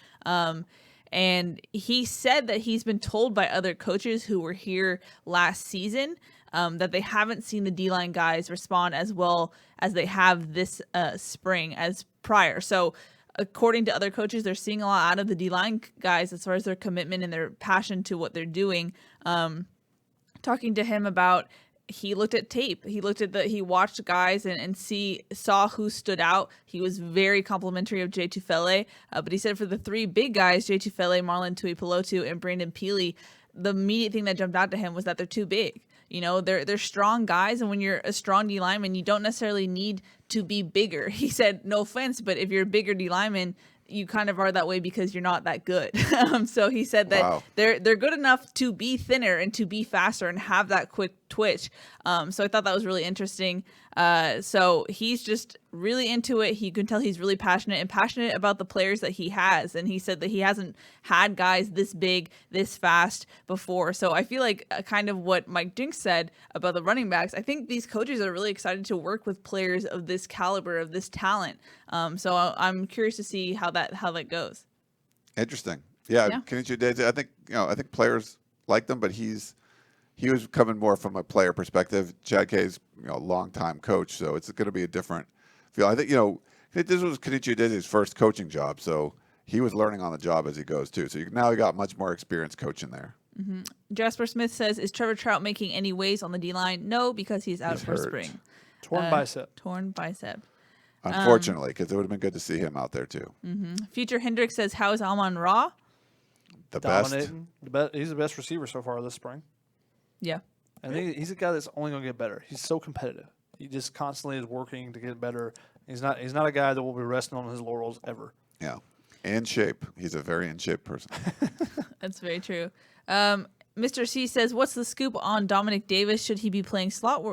And he said that he's been told by other coaches who were here last season that they haven't seen the D-line guys respond as well as they have this spring as prior. So according to other coaches, they're seeing a lot out of the D-line guys as far as their commitment and their passion to what they're doing. Talking to him about, he looked at tape. He watched guys and saw who stood out. He was very complimentary of Jay Tufele, but he said for the three big guys, Jay Tufele, Marlon Tuipulotu, and Brandon Keely, the immediate thing that jumped out to him was that they're too big. They're strong guys, and when you're a strong D lineman, you don't necessarily need to be bigger. He said, no offense, but if you're a bigger D lineman, you kind of are that way because you're not that good. So he said that they're good enough to be thinner and to be faster and have that quick twitch. So I thought that was really interesting. So he's just really into it. You can tell he's really passionate about the players that he has. And he said that he hasn't had guys this big, this fast before. So I feel like kind of what Mike Dink said about the running backs. I think these coaches are really excited to work with players of this caliber, of this talent. So I'm curious to see how that goes. Interesting. Yeah. Kenichi Udeze, I think players like them, but he was coming more from a player perspective. Chad K's a long-time coach, so it's going to be a different feel. I think this was Kenichi Udeze's first coaching job, so he was learning on the job as he goes too. So now he got much more experience coaching there. Mm-hmm. Jasper Smith says, "Is Trevor Trout making any waves on the D-line?" No, because he's out for spring. Torn bicep. Unfortunately, because it would have been good to see him out there too. Mm-hmm. Future Hendricks says, "How is Amon Ra?" Dominating. He's the best receiver so far this spring. Yeah. And he's a guy that's only going to get better. He's so competitive. He just constantly is working to get better. He's not a guy that will be resting on his laurels ever. Yeah. In shape. He's a very in shape person. That's very true. Mr. C says, what's the scoop on Dominic Davis? Should he be playing slot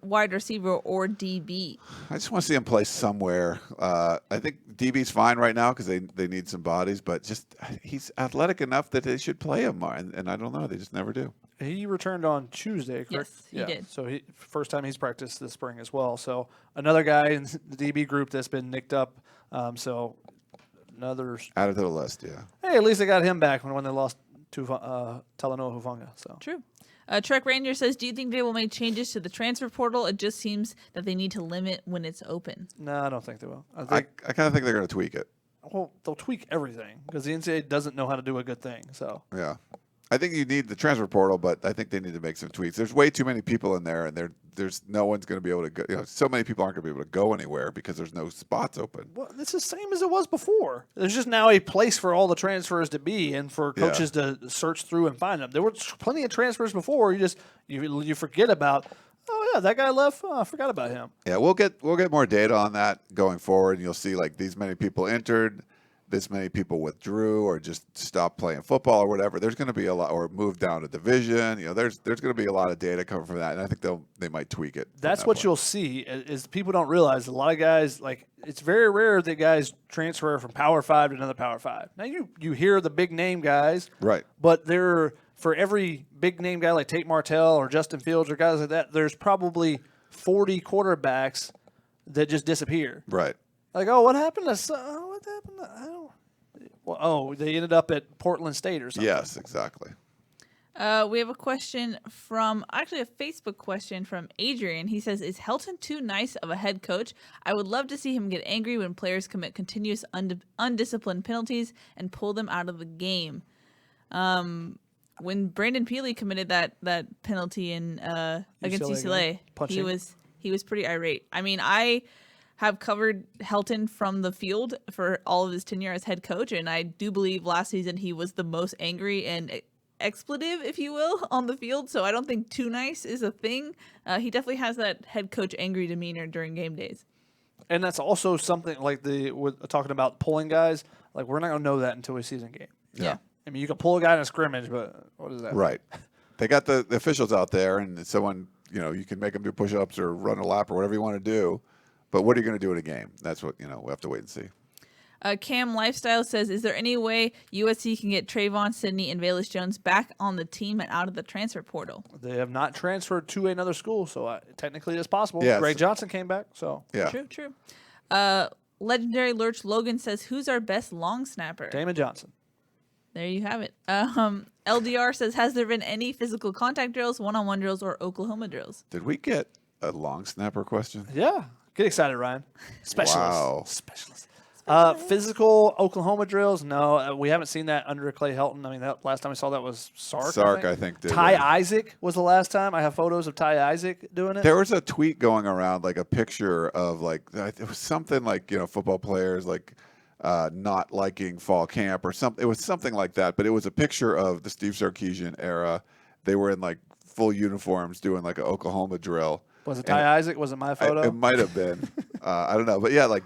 wide receiver or DB? I just want to see him play somewhere. I think DB's fine right now because they need some bodies, but just he's athletic enough that they should play him. And I don't know. They just never do. He returned on Tuesday, correct? Yes, he did. So first time he's practiced this spring as well. So another guy in the DB group that's been nicked up. So another added to the list, yeah. Hey, at least they got him back when they lost to Talanoa Hufanga. So true. Trek Ranger says, do you think they will make changes to the transfer portal? It just seems that they need to limit when it's open. No, I don't think they will. I kind of think they're going to tweak it. Well, they'll tweak everything because the NCAA doesn't know how to do a good thing. So yeah. I think you need the transfer portal, but I think they need to make some tweaks. There's way too many people in there, and there's no one's going to be able to go. So many people aren't going to be able to go anywhere because there's no spots open. Well, it's the same as it was before. There's just now a place for all the transfers to be and for coaches to search through and find them. There were plenty of transfers before. You forget about. Oh yeah, that guy left. Oh, I forgot about him. Yeah, we'll get more data on that going forward, and you'll see like these many people entered. This many people withdrew or just stopped playing football or whatever. There's going to be a lot, or moved down to division. There's going to be a lot of data coming from that, and I think they might tweak it. That's what you'll see is people don't realize a lot of guys it's very rare that guys transfer from Power 5 to another Power 5. Now you hear the big name guys, right? But for every big name guy like Tate Martell or Justin Fields or guys like that, there's probably 40 quarterbacks that just disappear, right? Like, what happened to what happened to they ended up at Portland State or something. Yes, exactly. We have a question a Facebook question from Adrian. He says, is Helton too nice of a head coach? I would love to see him get angry when players commit continuous undisciplined penalties and pull them out of the game. When Brandon Keely committed that penalty in against UCLA, he He was pretty irate. I mean, I have covered Helton from the field for all of his tenure as head coach, and I do believe last season he was the most angry and expletive, if you will, on the field. So I don't think too nice is a thing. He definitely has that head coach angry demeanor during game days. And that's also something like with talking about pulling guys. Like, we're not going to know that until a season game. Yeah. I mean, you can pull a guy in a scrimmage, but what is that? Right. They got the officials out there, and someone, you can make them do push-ups or run a lap or whatever you want to do. But what are you going to do in a game? That's what, we'll have to wait and see. Cam Lifestyle says, is there any way USC can get Trayvon, Sidney, and Velus Jones back on the team and out of the transfer portal? They have not transferred to another school, so technically it's possible. Yes. Greg Johnson came back, so. Yeah. True. Legendary Lurch Logan says, who's our best long snapper? Damon Johnson. There you have it. LDR says, has there been any physical contact drills, one-on-one drills, or Oklahoma drills? Did we get a long snapper question? Yeah. Get excited, Ryan. Specialist. Wow. Specialist. Physical Oklahoma drills? No, we haven't seen that under Clay Helton. I mean, that last time we saw that was Sark. I think did. Ty Isaac was the last time. I have photos of Ty Isaac doing it. There was a tweet going around, like a picture of it was something like football players not liking fall camp or something. It was something like that, but it was a picture of the Steve Sarkisian era. They were in full uniforms doing an Oklahoma drill. Was it Ty Isaac? Was it my photo? It might have been. I don't know, but yeah,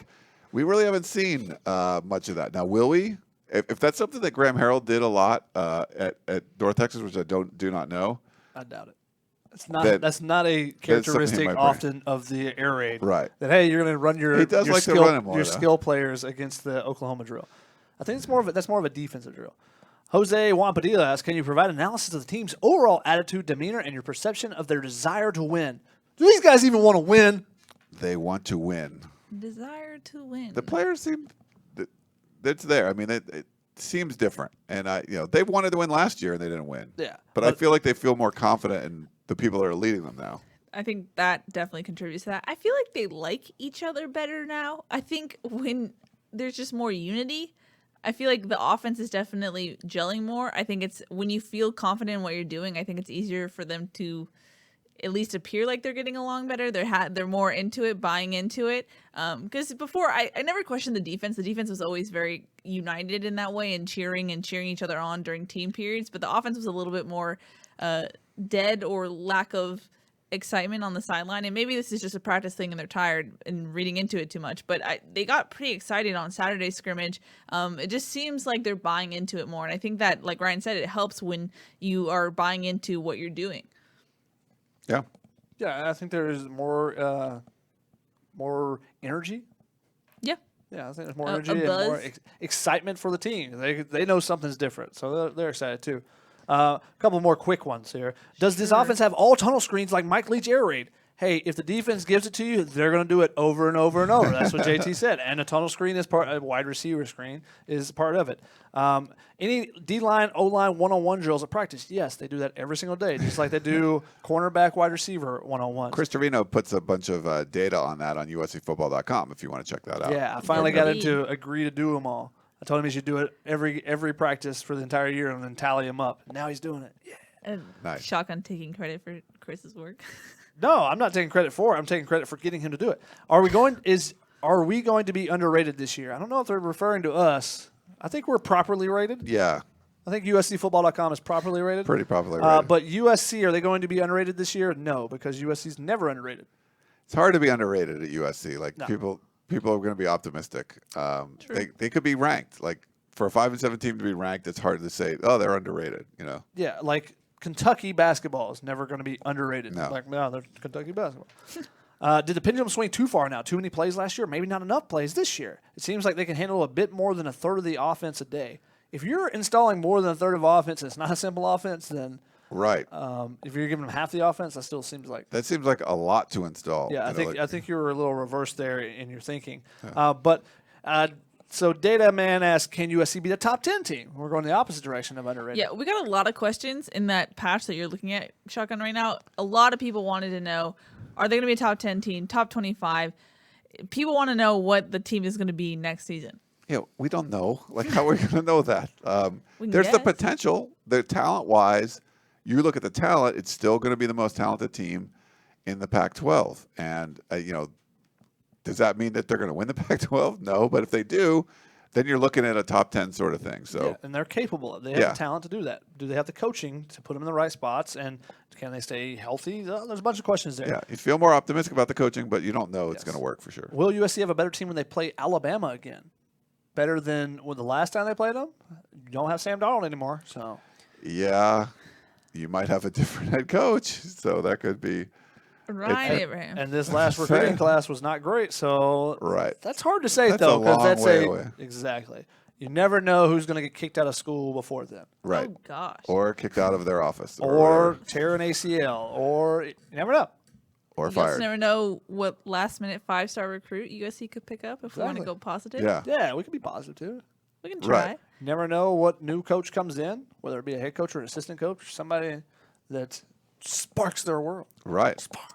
we really haven't seen much of that. Now, will we? If that's something that Graham Harrell did a lot at North Texas, which I do not know. I doubt it. That's not a characteristic often of the air raid. Right. That, hey, you're going to run your He does your like skill, to run it more, your though. skill players against the Oklahoma drill. I think that's more of a defensive drill. Jose Wampadilla asks, can you provide analysis of the team's overall attitude, demeanor, and your perception of their desire to win? Do these guys even want to win? They want to win. Desire to win. The players seem it's there. I mean, it seems different, and they wanted to win last year and they didn't win. Yeah, but I feel like they feel more confident in the people that are leading them now. I think that definitely contributes to that. I feel like they like each other better now. I think when there's just more unity, I feel like the offense is definitely gelling more. I think it's when you feel confident in what you're doing, I think it's easier for them to at least appear like they're getting along better. They're more into it, buying into it. Because before, I never questioned the defense. The defense was always very united in that way and cheering each other on during team periods. But the offense was a little bit more dead or lack of excitement on the sideline. And maybe this is just a practice thing and they're tired and reading into it too much. But they got pretty excited on Saturday's scrimmage. It just seems like they're buying into it more. And I think that, like Ryan said, it helps when you are buying into what you're doing. Yeah. Yeah, I think there is more energy. Yeah. Yeah, I think there's more energy and buzz. more excitement for the team. They know something's different, so they're excited too. A couple more quick ones here. Does this offense have all tunnel screens like Mike Leach air raid? Hey, if the defense gives it to you, they're going to do it over and over and over. That's what JT said. And a tunnel screen is a wide receiver screen is part of it. Any D-line, O-line, one-on-one drills at practice? Yes, they do that every single day, just like they do cornerback, wide receiver one-on-ones. Chris Trevino puts a bunch of data on that on USCFootball.com if you want to check that out. Yeah, I finally got him to agree to do them all. I told him he should do it every practice for the entire year and then tally them up. Now he's doing it. Yeah. Nice. Shotgun taking credit for Chris's work. No, I'm not taking credit for it. I'm taking credit for getting him to do it. Are we going to be underrated this year? I don't know if they're referring to us. I think we're properly rated. Yeah. I think USCFootball.com is properly rated. Pretty properly rated. But USC, are they going to be underrated this year? No, because USC's never underrated. It's hard to be underrated at USC. No. People are going to be optimistic. They could be ranked. For a 5-7 team to be ranked, it's hard to say, oh, they're underrated. Yeah, like Kentucky basketball is never going to be underrated. No. No, they're Kentucky basketball. Did the pendulum swing too far now? Too many plays last year? Maybe not enough plays this year. It seems like they can handle a bit more than a third of the offense a day. If you're installing more than a third of offense, and it's not a simple offense, then right. If you're giving them half the offense, that still seems like a lot to install. Yeah, I think you were a little reversed there in your thinking. Yeah. So Data Man asks, can USC be the top 10 team? We're going the opposite direction of underrated. Yeah, we got a lot of questions in that patch that you're looking at, Shotgun, right now. A lot of people wanted to know, are they going to be a top 10 team, top 25? People want to know what the team is going to be next season. Yeah, we don't know. How are we going to know that? There's the guess. potential. The talent-wise, you look at the talent, it's still going to be the most talented team. in the Pac-12. And, does that mean that they're going to win the Pac-12? No, but if they do, then you're looking at a top 10 sort of thing. So, Yeah, and they're capable of it. They have the talent to do that. Do they have the coaching to put them in the right spots? And can they stay healthy? There's a bunch of questions there. yeah, you feel more optimistic about the coaching, but you don't know it's going to work for sure. Will USC have a better team when they play Alabama again? Better than when the last time they played them? You don't have Sam Darnold anymore, so. Yeah, you might have a different head coach, so that could be. Right, Abraham. And this last recruiting class was not great, so Right. that's hard to say, That's though, a because long that's way away. Exactly. You never know who's going to get kicked out of school before then. Right. Oh, gosh. Or kicked out of their office. Or whatever. tear an ACL, or you never know. Or You just fired. never know what last-minute 5-star recruit USC could pick up if we want to Exactly. go positive. Yeah. Yeah, we could be positive, too. We can try. Right. Never know what new coach comes in, whether it be a head coach or an assistant coach, somebody that sparks their world. Right. Sparks.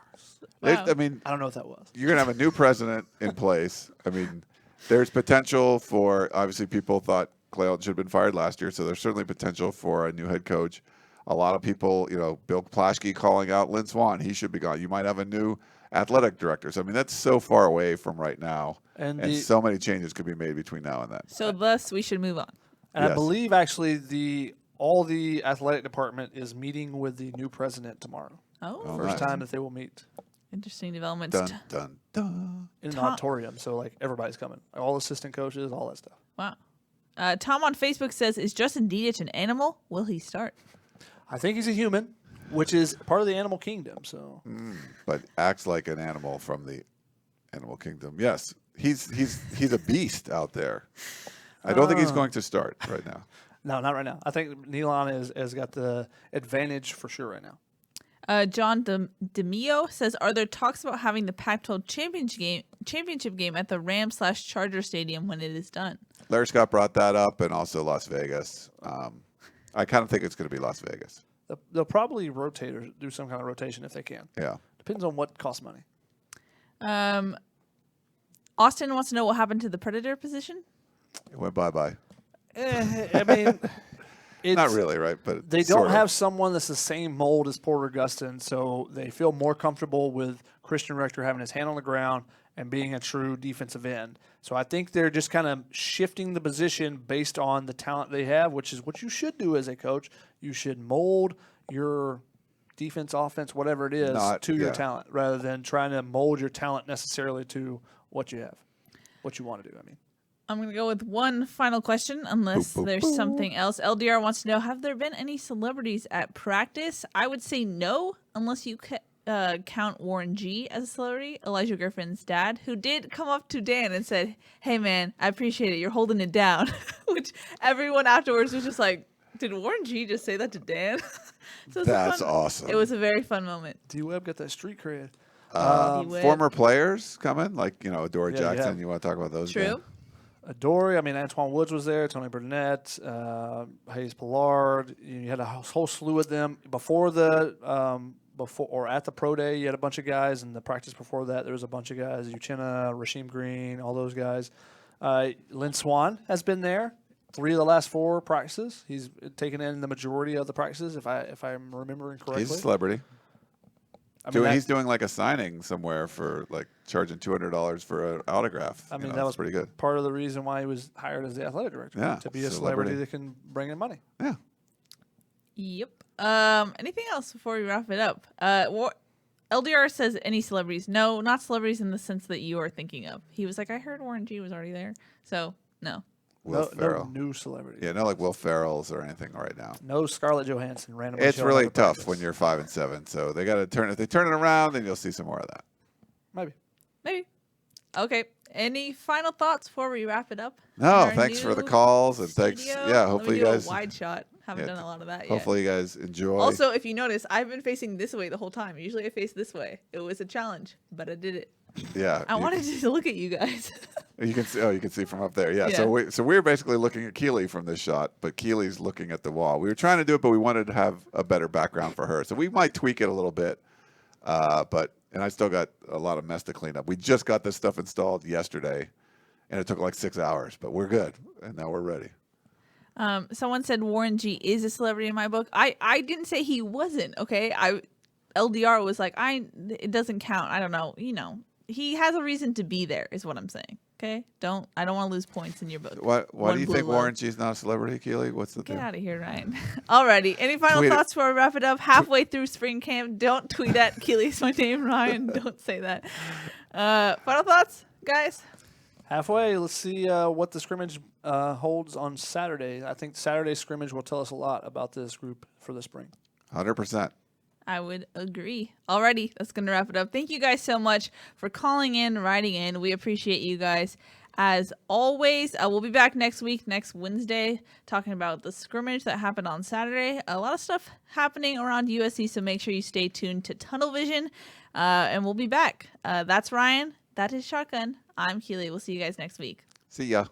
There's- Wow. I mean, I don't know what that was. you're going to have a new president in place. I mean, there's potential for, obviously, people thought Clay Helton should have been fired last year, so there's certainly potential for a new head coach. A lot of people, Bill Plaschke calling out Lynn Swann, he should be gone. You might have a new athletic director. So, I mean, that's so far away from right now, And and the- so many changes could be made between now and then. So thus, we should move on. And I Yes. believe, actually, all the athletic department is meeting with the new president tomorrow. Oh, Oh, First nice. time that they will meet interesting developments. Dun, dun, dun. in an Tom- auditorium. So, like, everybody's coming. All assistant coaches, all that stuff. Wow. Tom on Facebook says, "Is Justin Dedich an animal? Will he start?" I think he's a human, which is part of the animal kingdom. So, But acts like an animal from the animal kingdom. Yes, he's a beast out there. I don't think he's going to start right now. no, not right now. I think Nealon has got the advantage for sure right now. John DeMio says, "Are there talks about having the Pac-12 championship game at the Rams/Charger Stadium when it is done?" Larry Scott brought that up, and also Las Vegas. I kind of think it's going to be Las Vegas. They'll probably rotate or do some kind of rotation if they can. Yeah. Depends on what costs money. Austin wants to know what happened to the Predator position. It went bye-bye. I mean, it's, Not really, right? But They sort don't of. have someone that's the same mold as Porter Gustin, so they feel more comfortable with Christian Rector having his hand on the ground and being a true defensive end. So I think they're just kind of shifting the position based on the talent they have, which is what you should do as a coach. You should mold your defense, offense, whatever it is, to your yeah. talent rather than trying to mold your talent necessarily to what you have, what you want to do, I mean. I'm going to go with one final question, unless Boop, boop, there's boop. something else. LDR wants to know, have there been any celebrities at practice? I would say no, unless you count Warren G as a celebrity, Elijah Griffin's dad, who did come up to Dan and said, "Hey, man, I appreciate it. You're holding it down," which everyone afterwards was just like, did Warren G just say that to Dan? So it was a That's fun- awesome. It was a very fun moment. D-Web got that street cred. D-Web. Former players coming, like, Adore Yeah, Jackson. yeah. You want to talk about those? True. guys? Dory, I mean, Antoine Woods was there, Tony Burnett, Hayes Pillard. You had a whole slew of them before at the pro day. You had a bunch of guys, and the practice before that, there was a bunch of guys. Uchenna, Rasheem Green, all those guys. Lynn Swann has been there 3 of the last 4 practices. He's taken in the majority of the practices, if I'm remembering correctly. He's a celebrity. I mean, He's doing like a signing somewhere for like charging $200 for an autograph. I mean, that that was pretty good. part of the reason why he was hired as the athletic director. Yeah, To be a celebrity. celebrity that can bring in money. Yeah. Yep. Anything else before we wrap it up? LDR says any celebrities. No, not celebrities in the sense that you are thinking of. He was like, I heard Warren G was already there. So, no. Will No Ferrell. new celebrity. Yeah, not like Will Ferrell's or anything right now. No Scarlett Johansson randomly. It's showing really up at tough practice. when you're 5 and 7. So they got to turn. If they turn it around, then you'll see some more of that. Maybe. Maybe. Okay. Any final thoughts before we wrap it up? No, Our thanks for the new calls and thanks. studio? Yeah, Let hopefully me you do guys. a wide shot. Haven't yeah, done a lot of that yet. Hopefully you guys enjoy. Also, if you notice, I've been facing this way the whole time. Usually I face this way. It was a challenge, but I did it. yeah, I wanted to look at you guys. You can see. Oh, you can see from up there. Yeah. Yeah. So we're basically looking at Keely from this shot, but Keely's looking at the wall. We were trying to do it, but we wanted to have a better background for her, so we might tweak it a little bit. And I still got a lot of mess to clean up. We just got this stuff installed yesterday, and it took like 6 hours, but we're good, and now we're ready. Someone said Warren G is a celebrity in my book. I didn't say he wasn't. Okay, LDR was like, it doesn't count. I don't know. He has a reason to be there, is what I'm saying. Okay, I don't want to lose points in your book. Why do you think blue Warren load. G's not a celebrity, Keely? What's the Get deal? out of here, Ryan. Alrighty. Any final Tweet it. thoughts before we wrap it up? Halfway through spring camp, don't tweet at Keely's my name, Ryan. Don't say that. Final thoughts, guys? Halfway. Let's see what the scrimmage holds on Saturday. I think Saturday's scrimmage will tell us a lot about this group for the spring. 100%. I would agree. Alrighty, that's going to wrap it up. Thank you guys so much for calling in, writing in. We appreciate you guys. As always, we'll be back next week, next Wednesday, talking about the scrimmage that happened on Saturday. A lot of stuff happening around USC, so make sure you stay tuned to Tunnel Vision, and we'll be back. That's Ryan. That is Shotgun. I'm Keely. We'll see you guys next week. See ya.